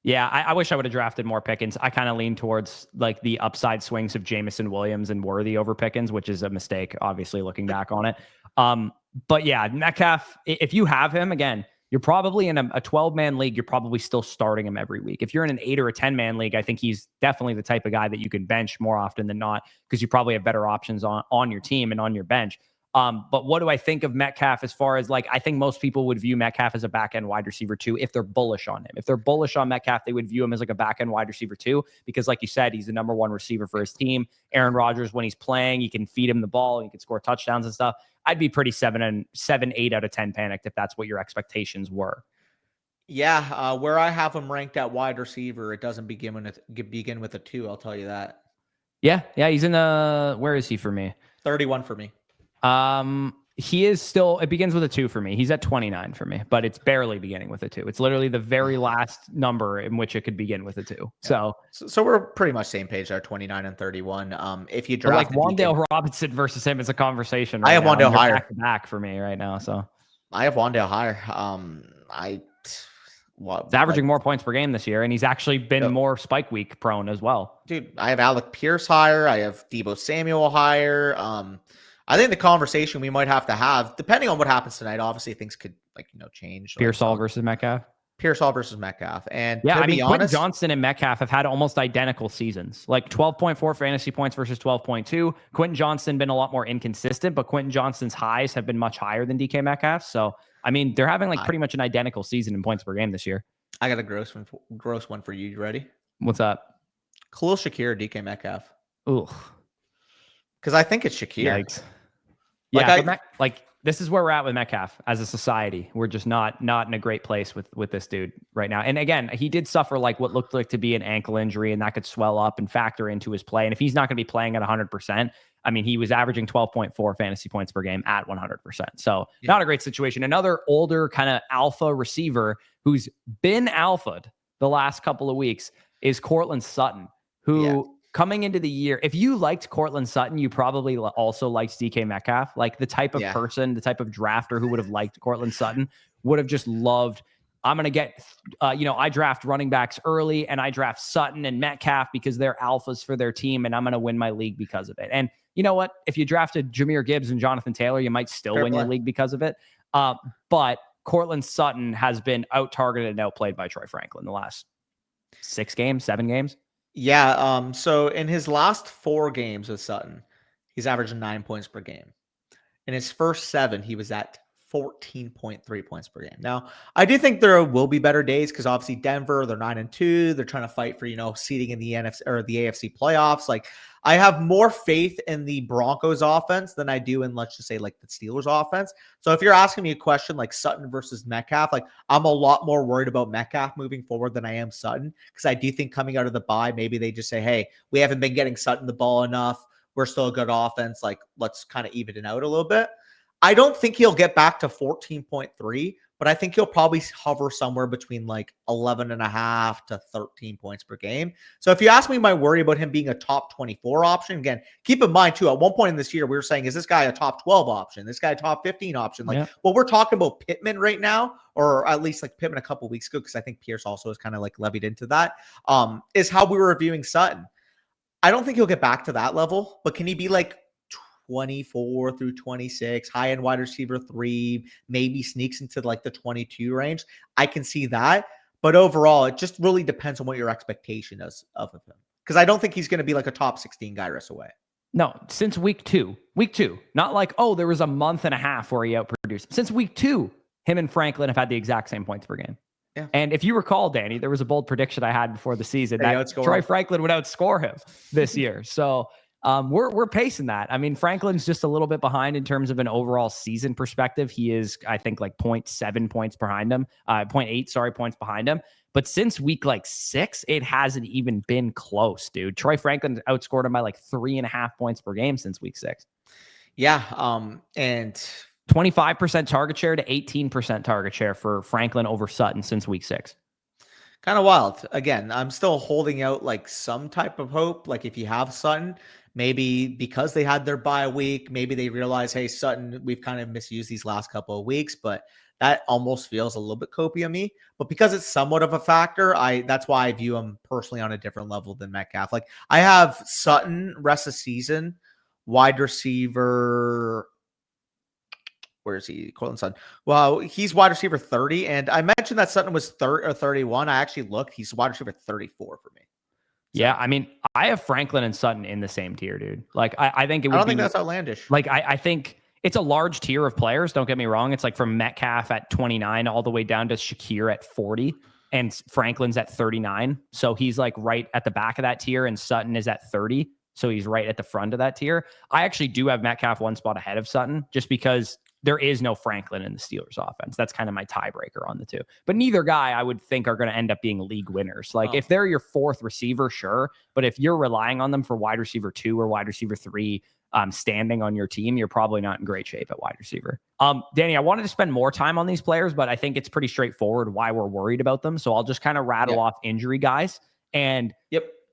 Yeah, I wish I would have drafted more Pickens. I kind of lean towards like the upside swings of Jameson Williams and Worthy over Pickens, which is a mistake, obviously, looking back on it. But yeah, Metcalf, if you have him, again, you're probably in a 12-man league, you're probably still starting him every week. If you're in an 8 or a 10-man league, I think he's definitely the type of guy that you can bench more often than not, because you probably have better options on your team and on your bench. But what do I think of Metcalf as far as like, I think most people would view Metcalf as a back-end wide receiver too, if they're bullish on him. If they're bullish on Metcalf, they would view him as like a back-end wide receiver too, because like you said, he's the number 1 receiver for his team. Aaron Rodgers, when he's playing, you can feed him the ball and he can score touchdowns and stuff. I'd be pretty 7, 8 out of 10 panicked if that's what your expectations were. Yeah, where I have him ranked at wide receiver, it doesn't begin with a 2. I'll tell you that. Yeah, he's in the, where is he for me? 31 for me. He is still, it begins with a 2 for me. He's at 29 for me, but it's barely beginning with a 2. It's literally the very last number in which it could begin with a 2. Yeah. So we're pretty much same page there, 29 and 31. If you draft like Wan'Dale Robinson versus him is a conversation. Right, I have Wan'Dale higher back for me right now. So I have Wan'Dale higher. He's averaging more points per game this year, and he's actually been more spike week prone as well. Dude, I have Alec Pierce higher. I have Deebo Samuel higher. I think the conversation we might have to have, depending on what happens tonight, obviously things could change. Pearsall versus Metcalf. Versus Metcalf. And yeah, to be honest, Quentin Johnston and Metcalf have had almost identical seasons, like 12.4 fantasy points versus 12.2. Quentin Johnston been a lot more inconsistent, but Quentin Johnston's highs have been much higher than DK Metcalf. So, I mean, they're having like pretty much an identical season in points per game this year. I got a gross one for you. You ready? What's up? Khalil Shakir, DK Metcalf. Ooh. Because I think it's Shakir. Yikes. Yeah, this is where we're at with Metcalf as a society. We're just not in a great place with this dude right now. And again, he did suffer like what looked like to be an ankle injury, and that could swell up and factor into his play. And if he's not going to be playing at 100%, I mean, he was averaging 12.4 fantasy points per game at 100%. So not a great situation. Another older kind of alpha receiver who's been alpha'd the last couple of weeks is Courtland Sutton, who coming into the year, if you liked Courtland Sutton, you probably also liked DK Metcalf. Like the type of person, the type of drafter who would have liked Courtland Sutton would have just loved, I'm going to get, I draft running backs early and I draft Sutton and Metcalf because they're alphas for their team and I'm going to win my league because of it. And you know what? If you drafted Jahmyr Gibbs and Jonathan Taylor, you might still win your league because of it. But Courtland Sutton has been out-targeted and outplayed by Troy Franklin the last 7 games. Yeah. So in his last 4 games with Sutton, he's averaging 9 points per game. In his first 7, he was at 14.3 points per game. Now, I do think there will be better days because obviously Denver, they're 9-2. They're trying to fight for, seeding in the NFC or the AFC playoffs. Like, I have more faith in the Broncos offense than I do in, let's just say, like the Steelers offense. So if you're asking me a question like Sutton versus Metcalf, like I'm a lot more worried about Metcalf moving forward than I am Sutton, because I do think coming out of the bye, maybe they just say, hey, we haven't been getting Sutton the ball enough. We're still a good offense. Like, let's kind of even it out a little bit. I don't think he'll get back to 14.3, but I think he'll probably hover somewhere between like 11.5 to 13 points per game. So if you ask me my worry about him being a top 24 option, again, keep in mind too, at one point in this year, we were saying, is this guy a top 12 option? This guy a top 15 option? Like, well, we're talking about Pittman right now, or at least like Pittman a couple weeks ago, because I think Pierce also is kind of like levied into that, is how we were reviewing Sutton. I don't think he'll get back to that level, but can he be like 24 through 26, high-end wide receiver 3, maybe sneaks into like the 22 range? I can see that. But overall, it just really depends on what your expectation is of him. Because I don't think he's going to be like a top 16 guy rest away. No, since week two, not like, oh, there was a month and a half where he outproduced. Since week 2, him and Franklin have had the exact same points per game. Yeah. And if you recall, Danny, there was a bold prediction I had before the season that Troy Franklin would outscore him this year. So we're pacing that. I mean, Franklin's just a little bit behind in terms of an overall season perspective. He is, I think, like 0.7 points behind him, 0.8, points behind him. But since week like 6, it hasn't even been close, dude. Troy Franklin outscored him by like 3.5 points per game since week 6. Yeah. And 25% target share to 18% target share for Franklin over Sutton since week 6. Kind of wild. Again, I'm still holding out like some type of hope. Like if you have Sutton, maybe because they had their bye week, maybe they realize, hey, Sutton, we've kind of misused these last couple of weeks, but that almost feels a little bit copy of me. But because it's somewhat of a factor, that's why I view him personally on a different level than Metcalf. Like I have Sutton rest of season, wide receiver. Where is he? Courtland Sutton. Well, he's wide receiver 30. And I mentioned that Sutton was 30 or 31. I actually looked. He's wide receiver 34 for me. So, yeah, I mean, I have Franklin and Sutton in the same tier, dude. Like, I think it would I don't think that's outlandish. Like, I think it's a large tier of players. Don't get me wrong. It's like from Metcalf at 29 all the way down to Shakir at 40. And Franklin's at 39. So he's like right at the back of that tier. And Sutton is at 30. So he's right at the front of that tier. I actually do have Metcalf one spot ahead of Sutton just because there is no Franklin in the Steelers offense. That's kind of my tiebreaker on the two. But neither guy, I would think, are going to end up being league winners. Like if they're your 4th receiver, sure. But if you're relying on them for wide receiver 2 or wide receiver 3 standing on your team, you're probably not in great shape at wide receiver. Danny, I wanted to spend more time on these players, but I think it's pretty straightforward why we're worried about them. So I'll just kind of rattle off injury guys and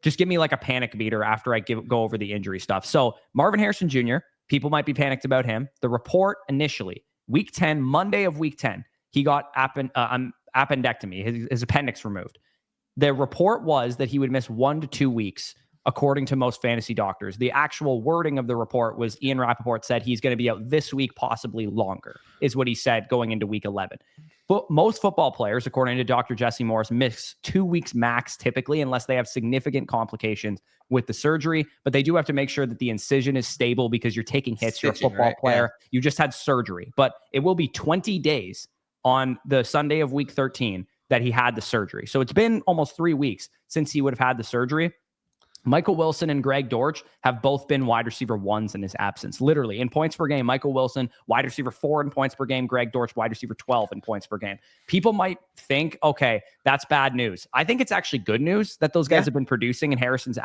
just give me like a panic meter after I go over the injury stuff. So Marvin Harrison Jr., people might be panicked about him. The report initially, week 10, Monday of week 10, he got appendectomy, his appendix removed. The report was that he would miss 1 to 2 weeks, according to most fantasy doctors. The actual wording of the report was Ian Rappaport said he's going to be out this week, possibly longer, is what he said going into week 11. But most football players, according to Dr. Jesse Morris, miss 2 weeks max typically, unless they have significant complications with the surgery. But they do have to make sure that the incision is stable because you're taking hits. You're a football player. Yeah. You just had surgery. But it will be 20 days on the Sunday of week 13 that he had the surgery. So it's been almost 3 weeks since he would have had the surgery. Michael Wilson and Greg Dortch have both been wide receiver 1s in his absence. Literally, in points per game, Michael Wilson, wide receiver 4 in points per game. Greg Dortch, wide receiver 12 in points per game. People might think, okay, that's bad news. I think it's actually good news that those guys have been producing in Harrison's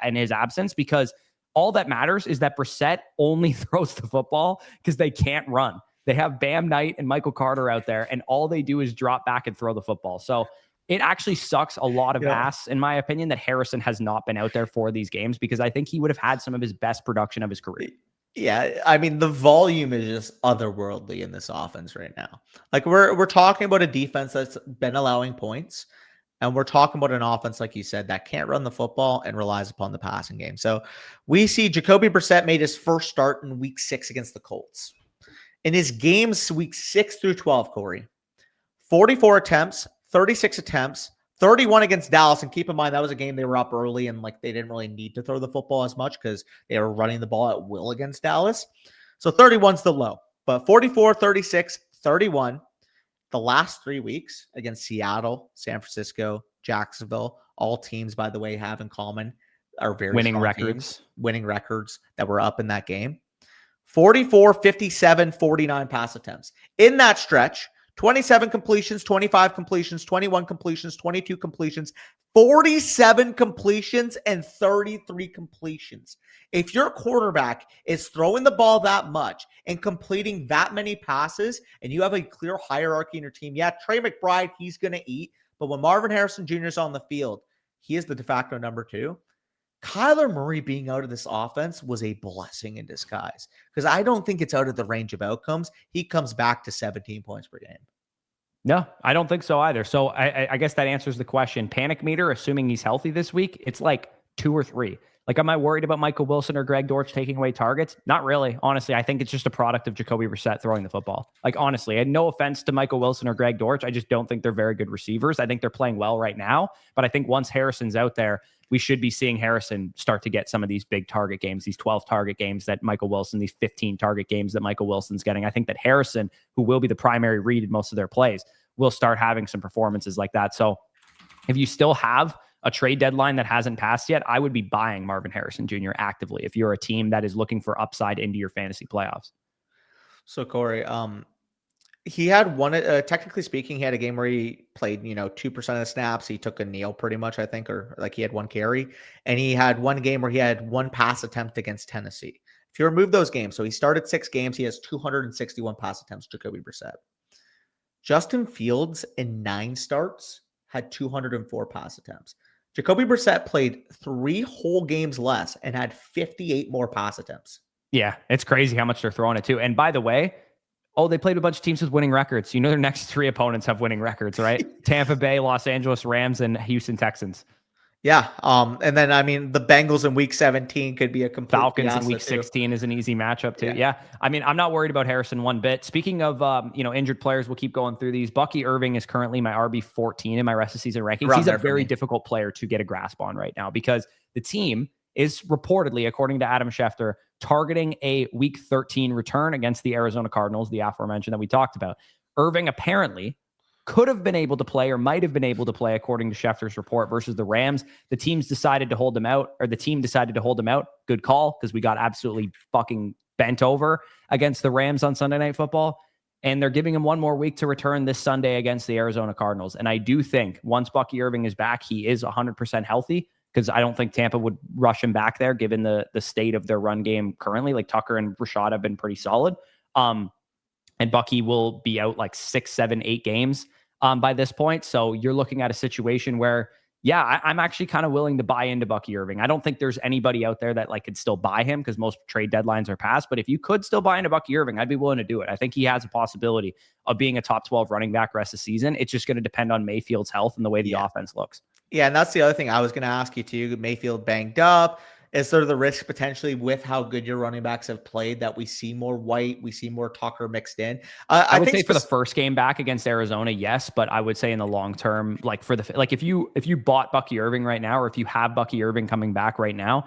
in his absence, because all that matters is that Brissett only throws the football because they can't run. They have Bam Knight and Michael Carter out there, and all they do is drop back and throw the football. So it actually sucks a lot of ass, in my opinion, that Harrison has not been out there for these games, because I think he would have had some of his best production of his career. Yeah, I mean, the volume is just otherworldly in this offense right now. Like we're talking about a defense that's been allowing points, and we're talking about an offense, like you said, that can't run the football and relies upon the passing game. So we see Jacoby Brissett made his first start in week 6 against the Colts. In his games, week 6 through 12, Corey, 44 attempts, 36 attempts, 31 against Dallas. And keep in mind, that was a game they were up early and like they didn't really need to throw the football as much because they were running the ball at will against Dallas. So 31's the low, but 44, 36, 31. The last 3 weeks against Seattle, San Francisco, Jacksonville, all teams, by the way, have in common are very winning records that were up in that game. 44, 57, 49 pass attempts. In that stretch, 27 completions, 25 completions, 21 completions, 22 completions, 47 completions, and 33 completions. If your quarterback is throwing the ball that much and completing that many passes, and you have a clear hierarchy in your team, yeah, Trey McBride, he's going to eat. But when Marvin Harrison Jr. is on the field, he is the de facto number 2. Kyler Murray being out of this offense was a blessing in disguise because I don't think it's out of the range of outcomes. He comes back to 17 points per game. No, I don't think so either. So I guess that answers the question. Panic meter, assuming he's healthy this week, it's like 2 or 3. Like, am I worried about Michael Wilson or Greg Dortch taking away targets? Not really. Honestly, I think it's just a product of Jacoby Brissett throwing the football. Like, honestly, and no offense to Michael Wilson or Greg Dortch, I just don't think they're very good receivers. I think they're playing well right now. But I think once Harrison's out there, we should be seeing Harrison start to get some of these big target games, these 12 target games that Michael Wilson, these 15 target games that Michael Wilson's getting. I think that Harrison, who will be the primary read in most of their plays, will start having some performances like that. So if you still have a trade deadline that hasn't passed yet, I would be buying Marvin Harrison Jr. actively if you're a team that is looking for upside into your fantasy playoffs. So Corey, he had one, technically speaking, he had a game where he played, 2% of the snaps. He took a kneel pretty much, I think, or like he had 1 carry, and he had one game where he had 1 pass attempt against Tennessee. If you remove those games, so he started 6 games, he has 261 pass attempts, Jacoby Brissett. Justin Fields in 9 starts had 204 pass attempts. Jacoby Brissett played 3 whole games less and had 58 more pass attempts. Yeah, it's crazy how much they're throwing it too. And by the way, they played a bunch of teams with winning records. Their next 3 opponents have winning records, right? Tampa Bay, Los Angeles Rams, and Houston Texans. Yeah. And then, the Bengals in week 17 could be a complete Falcons in week 16 is an easy matchup too. Yeah. I'm not worried about Harrison one bit. Speaking of, injured players, we'll keep going through these. Bucky Irving is currently my RB 14 in my rest of season rankings. He's a very difficult player to get a grasp on right now because the team is reportedly, according to Adam Schefter, targeting a week 13 return against the Arizona Cardinals, the aforementioned that we talked about. Irving apparently could have been able to play or might have been able to play, according to Schefter's report, versus the Rams. The team decided to hold him out. Good call, because we got absolutely fucking bent over against the Rams on Sunday Night Football. And they're giving him one more week to return this Sunday against the Arizona Cardinals. And I do think once Bucky Irving is back, he is 100% healthy, because I don't think Tampa would rush him back there given the state of their run game currently. Like Tucker and Rashad have been pretty solid. And Bucky will be out like 6, 7, 8 games by this point. So you're looking at a situation where, I'm actually kind of willing to buy into Bucky Irving. I don't think there's anybody out there that could still buy him because most trade deadlines are passed. But if you could still buy into Bucky Irving, I'd be willing to do it. I think he has a possibility of being a top 12 running back rest of the season. It's just going to depend on Mayfield's health and the way the offense looks. Yeah, and that's the other thing I was going to ask you too. Mayfield banged up. Is there the risk potentially with how good your running backs have played that we see more White, we see more Tucker mixed in? I would say for the first game back against Arizona, yes, but I would say in the long term, if you bought Bucky Irving right now, or if you have Bucky Irving coming back right now,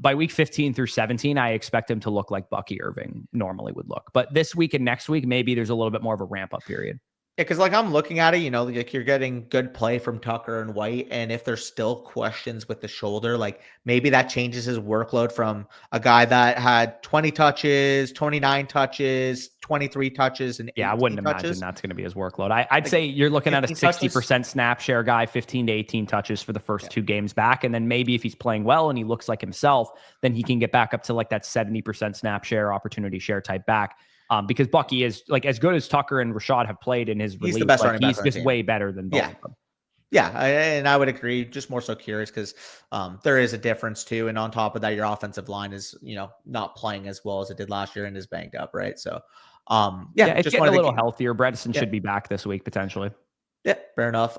by week 15 through 17, I expect him to look like Bucky Irving normally would look. But this week and next week, maybe there's a little bit more of a ramp up period. Yeah, because I'm looking at it, you're getting good play from Tucker and White, and if there's still questions with the shoulder, maybe that changes his workload from a guy that had 20 touches, 29 touches, 23 touches, and I wouldn't imagine that's going to be his workload. I'd say you're looking at a 60% snap share guy, 15 to 18 touches for the first 2 games back, and then maybe if he's playing well and he looks like himself, then he can get back up to that 70% snap share, opportunity share type back. Because Bucky is as good as Tucker and Rashad have played in his release. He's the best running back. He's just way better than both of them. Yeah, and I would agree. Just more so curious because there is a difference too. And on top of that, your offensive line is not playing as well as it did last year and is banged up, right? So it's getting a little healthier. Bredesen should be back this week potentially. Yeah, fair enough.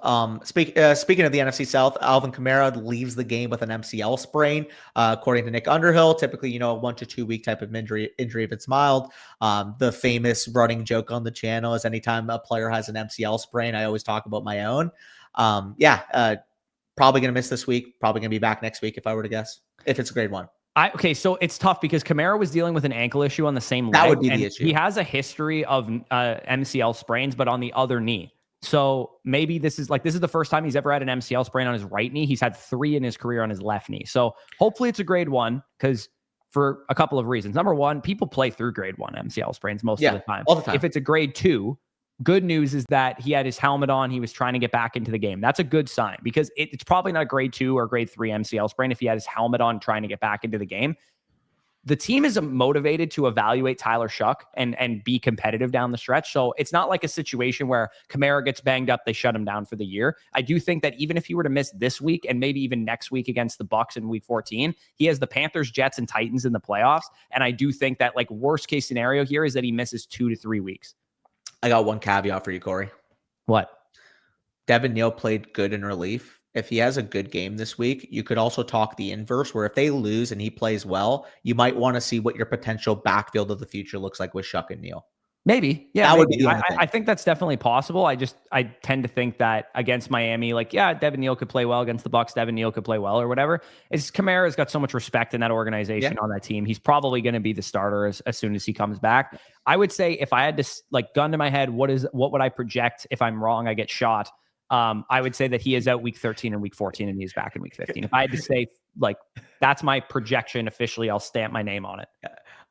Speaking of the NFC South, Alvin Kamara leaves the game with an MCL sprain, according to Nick Underhill. Typically, a 1 to 2 week type of injury if it's mild. The famous running joke on the channel is anytime a player has an MCL sprain, I always talk about my own. Probably going to miss this week. Probably going to be back next week if I were to guess, if it's a grade 1. So it's tough because Kamara was dealing with an ankle issue on the same leg. That would be the issue. He has a history of MCL sprains, but on the other knee. So maybe this is the first time he's ever had an MCL sprain on his right knee. He's had 3 in his career on his left knee. So hopefully it's a grade 1 because for a couple of reasons. Number one, people play through grade 1 MCL sprains most of the time. All the time. If it's a grade 2, Good news is that he had his helmet on. He was trying to get back into the game. That's a good sign because it's probably not a grade 2 or grade 3 MCL sprain if he had his helmet on trying to get back into the game. The team is motivated to evaluate Tyler Shuck and be competitive down the stretch. So it's not like a situation where Kamara gets banged up, they shut him down for the year. I do think that even if he were to miss this week and maybe even next week against the Bucs in week 14, he has the Panthers, Jets, and Titans in the playoffs. And I do think that like worst case scenario here is that he misses 2 to 3 weeks. I got one caveat for you, Corey. What? Devin Neal played good in relief. If he has a good game this week, you could also talk the inverse, where if they lose and he plays well, you might want to see what your potential backfield of the future looks like with Shuck and Neal. Maybe. Yeah. That maybe. would be the only thing. I think that's definitely possible. I tend to think that against Miami, like, yeah, Devin Neal could play well against the Bucs. Devin Neal could play well or whatever. It's Kamara's got so much respect in that organization on that team. He's probably going to be the starter as soon as he comes back. I would say if I had to like gun to my head, what would I project? If I'm wrong, I get shot. I would say that he is out week 13 and week 14 and he's back in week 15. If I had to say like, that's my projection officially, I'll stamp my name on it.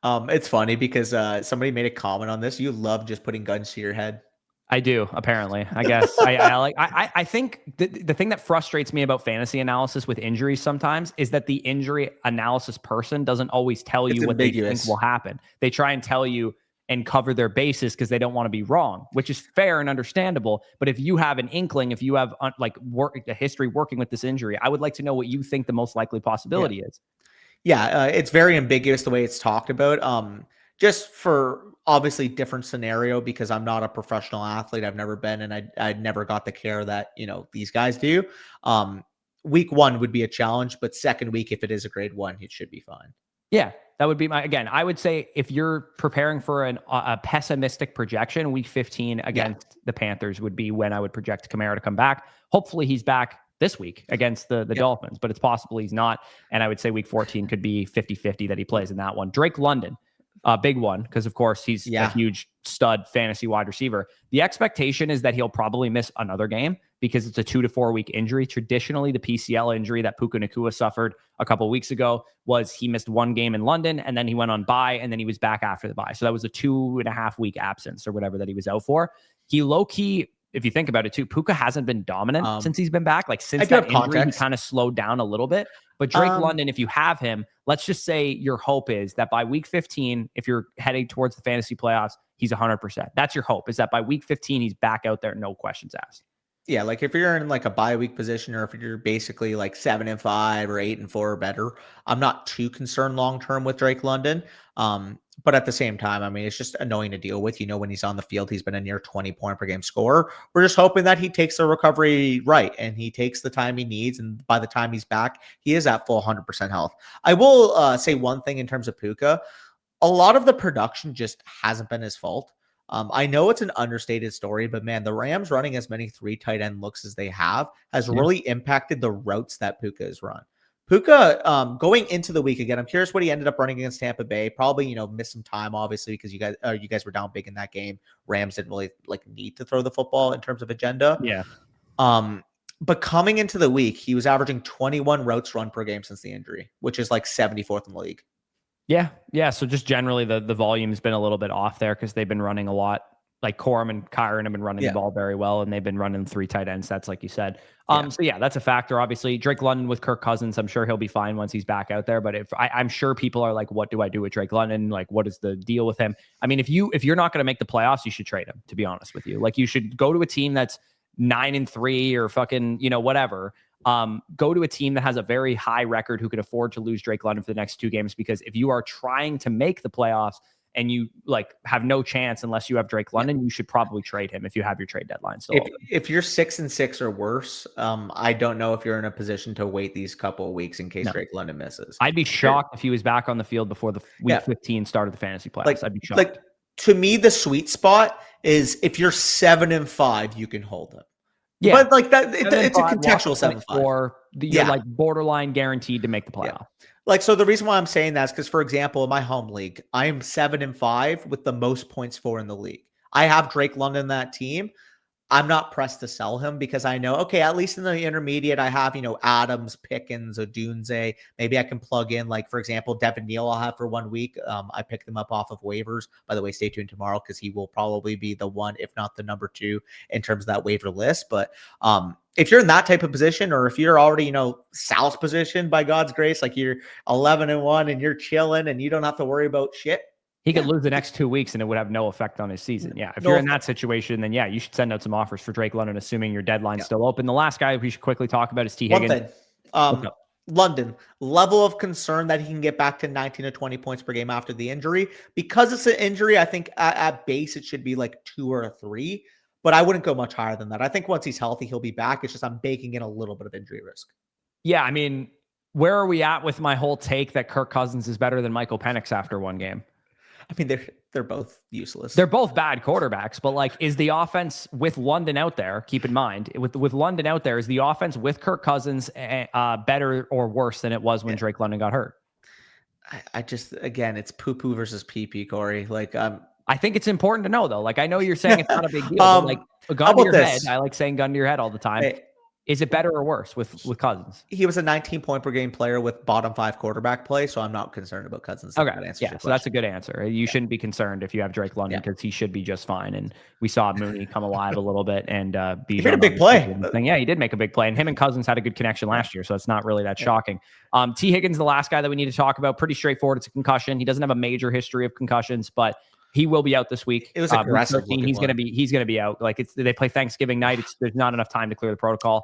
It's funny because somebody made a comment on this. You love just putting guns to your head. I do, apparently. I guess I think the thing that frustrates me about fantasy analysis with injuries sometimes is that the injury analysis person doesn't always tell you what they think will happen. They try and tell you and cover their bases because they don't want to be wrong, which is fair and understandable. But if you have an inkling, if you have a history working with this injury, I would like to know what you think the most likely possibility is. Yeah, it's very ambiguous the way it's talked about. Just for obviously different scenario because I'm not a professional athlete. I've never been, and I never got the care that these guys do. Week 1 would be a challenge, but second week, if it is a grade 1, it should be fine. Yeah, that would be I would say if you're preparing for a pessimistic projection, week 15 against the Panthers would be when I would project Kamara to come back. Hopefully he's back this week against the Dolphins, but it's possible he's not. And I would say week 14 could be 50-50 that he plays in that one. Drake London, big one, because of course he's a huge stud fantasy wide receiver. The expectation is that he'll probably miss another game because it's a 2 to 4 week injury. Traditionally, the PCL injury that Puka Nacua suffered a couple of weeks ago was he missed one game in London and then he went on bye and then he was back after the bye. So that was a 2.5 week absence or whatever that he was out for. He low-key, if you think about it too, Puka hasn't been dominant since he's been back. Like since that injury, he kind of slowed down a little bit. But Drake London, if you have him, let's just say your hope is that by week 15, if you're heading towards the fantasy playoffs, he's 100%. That's your hope, is that by week 15, he's back out there, no questions asked. Yeah, like if you're in like a bye week position or if you're basically like 7-5 or 8-4 or better, I'm not too concerned long term with Drake London. But at the same time, I mean, it's just annoying to deal with. When he's on the field, he's been a near 20 point per game scorer. We're just hoping that he takes the recovery right and he takes the time he needs. And by the time he's back, he is at full 100% health. I will say one thing in terms of Puka. A lot of the production just hasn't been his fault. I know it's an understated story, but man, the Rams running as many 3 tight end looks as they have has really impacted the routes that Puka has run. Puka, going into the week again, I'm curious what he ended up running against Tampa Bay. Probably, missed some time, obviously, because you guys were down big in that game. Rams didn't really need to throw the football in terms of agenda. Yeah. But coming into the week, he was averaging 21 routes run per game since the injury, which is like 74th in the league. Yeah. So just generally the volume's been a little bit off there because they've been running a lot. Like Corum and Kyron have been running the ball very well, and they've been running 3 tight end sets, like you said. So yeah, that's a factor. Obviously, Drake London with Kirk Cousins, I'm sure he'll be fine once he's back out there. But I'm sure people are like, what do I do with Drake London? Like, what is the deal with him? I mean, if you're not going to make the playoffs, you should trade him, to be honest with you. Like, you should go to a team that's 9-3 or fucking, whatever. Go to a team that has a very high record who can afford to lose Drake London for the next 2 games, because if you are trying to make the playoffs and you have no chance unless you have Drake London, you should probably trade him if you have your trade deadline. So if you're 6-6 or worse, I don't know if you're in a position to wait these couple of weeks in case Drake London misses. I'd be shocked if he was back on the field before the week 15 start of the fantasy playoffs. I'd be shocked. To me, the sweet spot is if you're 7-5, you can hold him. Yeah, but it's a contextual 7-5. Or you're borderline guaranteed to make the playoff. So the reason why I'm saying that is because, for example, in my home league, I am 7-5 with the most points for in the league. I have Drake London in that team. I'm not pressed to sell him because I know, okay, at least in the intermediate, I have, Adams, Pickens, Odunze. Maybe I can plug in, like, for example, Devin Neal I'll have for 1 week. I picked them up off of waivers. By the way, stay tuned tomorrow because he will probably be the one, if not the number 2 in terms of that waiver list. But if you're in that type of position, or if you're already, Sal's position by God's grace, like you're 11-1 and you're chilling and you don't have to worry about shit. He could lose the next 2 weeks and it would have no effect on his season. Yeah. If you're in that situation, then yeah, you should send out some offers for Drake London, assuming your deadline's still open. The last guy we should quickly talk about is T. Higgins. One thing. London, level of concern that he can get back to 19 to 20 points per game after the injury. Because it's an injury, I think at base it should be like 2 or 3, but I wouldn't go much higher than that. I think once he's healthy, he'll be back. It's just I'm baking in a little bit of injury risk. Yeah, I mean, where are we at with my whole take that Kirk Cousins is better than Michael Penix after one game? I mean, they're both useless. They're both bad quarterbacks, but like, is the offense with London out there? Keep in mind, with London out there, is the offense with Kirk Cousins better or worse than it was when Drake London got hurt? I just, again, it's poo-poo versus pee-pee, Corey. Like, I think it's important to know though. Like, I know you're saying it's not a big deal, but like a gun to your head. I like saying gun to your head all the time. Hey, is it better or worse with Cousins? He was a 19 point per game player with bottom 5 quarterback play, so I'm not concerned about Cousins. Okay, yeah, so that's a good answer. You shouldn't be concerned if you have Drake London because he should be just fine. And we saw Mooney come alive a little bit and he made a big play. Yeah, he did make a big play, and him and Cousins had a good connection last year, so it's not really that shocking. T. Higgins, the last guy that we need to talk about, pretty straightforward. It's a concussion. He doesn't have a major history of concussions, but he will be out this week. It was aggressive. He's going to be out. Like they play Thanksgiving night. There's not enough time to clear the protocol.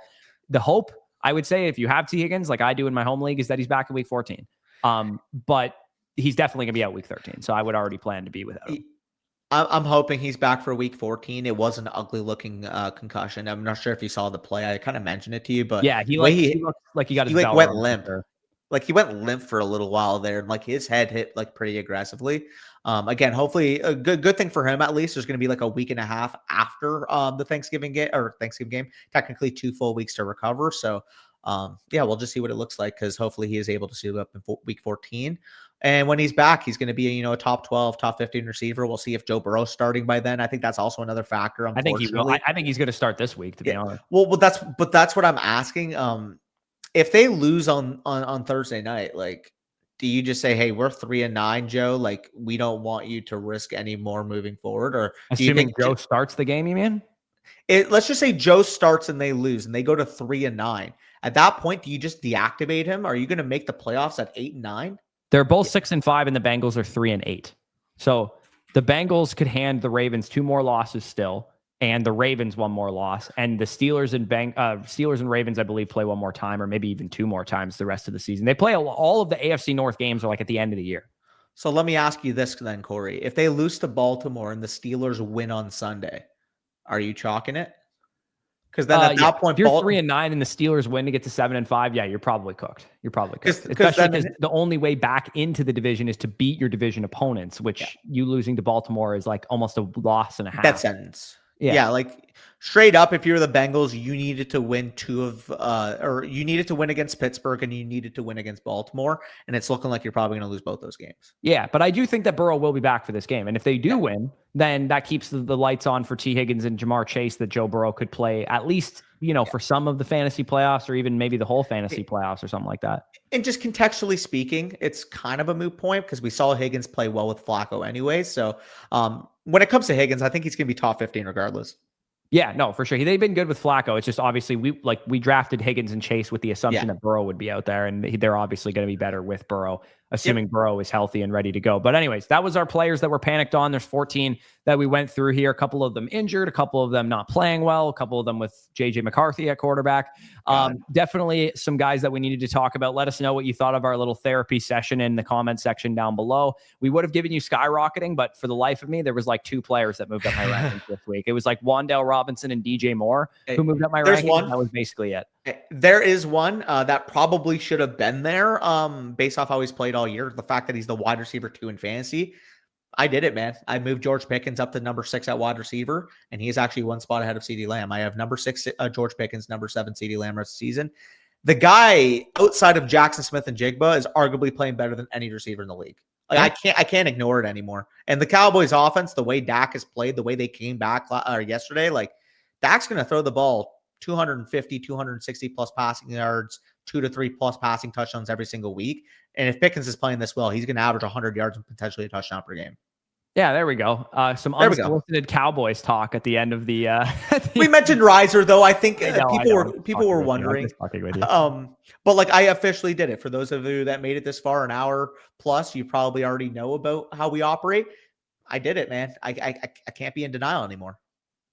The hope, I would say, if you have T. Higgins, like I do in my home league, is that he's back in week 14. But he's definitely going to be out week 13. So I would already plan to be without him. I'm hoping he's back for week 14. It was an ugly looking concussion. I'm not sure if you saw the play. I kind of mentioned it to you, but yeah, he looked like he got his bell went limp. Like he went limp for a little while there, and like his head hit like pretty aggressively. Again, hopefully a good thing for him. At least there's going to be like a week and a half after the Thanksgiving game. Technically 2 full weeks to recover. So we'll just see what it looks like because hopefully he is able to suit up in week 14. And when he's back, he's going to be a top 12, top 15 receiver. We'll see if Joe Burrow's starting by then. I think that's also another factor. I think he will. I think he's going to start this week. To be honest. Well, that's what I'm asking. If they lose on Thursday night, like, do you just say, hey, we're 3-9, Joe? Like, we don't want you to risk any more moving forward? Or do you think Joe starts the game, you mean? Let's just say Joe starts and they lose and they go to 3-9. At that point, do you just deactivate him? Are you going to make the playoffs at 8-9? They're both 6-5 and the Bengals are 3-8. So the Bengals could hand the Ravens 2 more losses still. And the Ravens 1 more loss, and the Steelers and Ravens, I believe, play 1 more time, or maybe even 2 more times the rest of the season. They play all of the AFC North games are like at the end of the year. So let me ask you this then, Corey: if they lose to Baltimore and the Steelers win on Sunday, are you chalking it? Because then at that point, if you're 3-9 and the Steelers win to get to 7-5, yeah, you're probably cooked. Especially because the only way back into the division is to beat your division opponents, which you losing to Baltimore is like almost a loss and a half. That sentence. Yeah, like straight up, if you're the Bengals, you needed to win you needed to win against Pittsburgh and you needed to win against Baltimore. And it's looking like you're probably going to lose both those games. Yeah, but I do think that Burrow will be back for this game. And if they do win, then that keeps the lights on for T. Higgins and Jamar Chase that Joe Burrow could play at least, for some of the fantasy playoffs or even maybe the whole fantasy playoffs or something like that. And just contextually speaking, it's kind of a moot point because we saw Higgins play well with Flacco anyway. So when it comes to Higgins, I think he's going to be top 15 regardless. Yeah, no, for sure. They've been good with Flacco. It's just obviously we drafted Higgins and Chase with the assumption that Burrow would be out there, and they're obviously going to be better with Burrow, assuming Burrow is healthy and ready to go. But anyways, that was our players that were panicked on. There's 14 that we went through here. A couple of them injured, a couple of them not playing well, a couple of them with JJ McCarthy at quarterback. Definitely some guys that we needed to talk about. Let us know what you thought of our little therapy session in the comment section down below. We would have given you skyrocketing, but for the life of me, there was like 2 players that moved up my rankings this week. It was like Wan'Dale Robinson and DJ Moore who moved up my rankings. That was basically it. There is one that probably should have been there based off how he's played all year. The fact that he's the wide receiver 2 in fantasy. I did it, man. I moved George Pickens up to number 6 at wide receiver, and he's actually 1 spot ahead of CeeDee Lamb. I have number 6 George Pickens, number 7 CeeDee Lamb rest of the season. The guy outside of Jackson Smith and Jigba is arguably playing better than any receiver in the league. Like I can't ignore it anymore. And the Cowboys offense, the way Dak has played, the way they came back yesterday, like Dak's going to throw the ball 250, 260 plus passing yards, 2 to 3 plus passing touchdowns every single week. And if Pickens is playing this well, he's going to average 100 yards and potentially a touchdown per game. Yeah, there we go. Some unsolicited Cowboys talk at the end of the. We mentioned Riser, though. I think people were wondering. But like, I officially did it. For those of you that made it this far, an hour plus, you probably already know about how we operate. I did it, man. I can't be in denial anymore.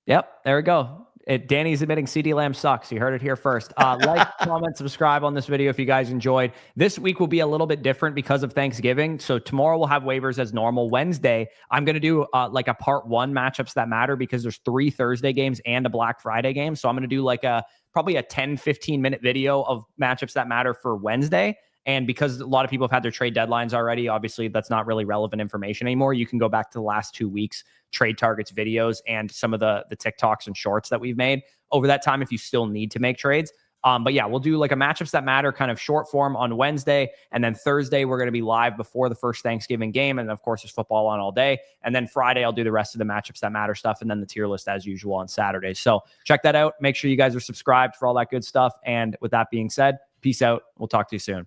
Yep, there we go. Danny's admitting CD Lamb sucks. You heard it here first. Like, comment, subscribe on this video if you guys enjoyed. This week will be a little bit different because of Thanksgiving. So tomorrow we'll have waivers as normal. Wednesday, I'm going to do like a part 1 matchups that matter because there's 3 Thursday games and a Black Friday game. So I'm going to do like probably a 10-15 minute video of matchups that matter for Wednesday. And because a lot of people have had their trade deadlines already, obviously that's not really relevant information anymore. You can go back to the last 2 weeks trade targets videos and some of the TikToks and shorts that we've made over that time if you still need to make trades. But yeah, we'll do like a matchups that matter kind of short form on Wednesday. And then Thursday, we're going to be live before the first Thanksgiving game. And of course, there's football on all day. And then Friday, I'll do the rest of the matchups that matter stuff. And then the tier list as usual on Saturday. So check that out. Make sure you guys are subscribed for all that good stuff. And with that being said, peace out. We'll talk to you soon.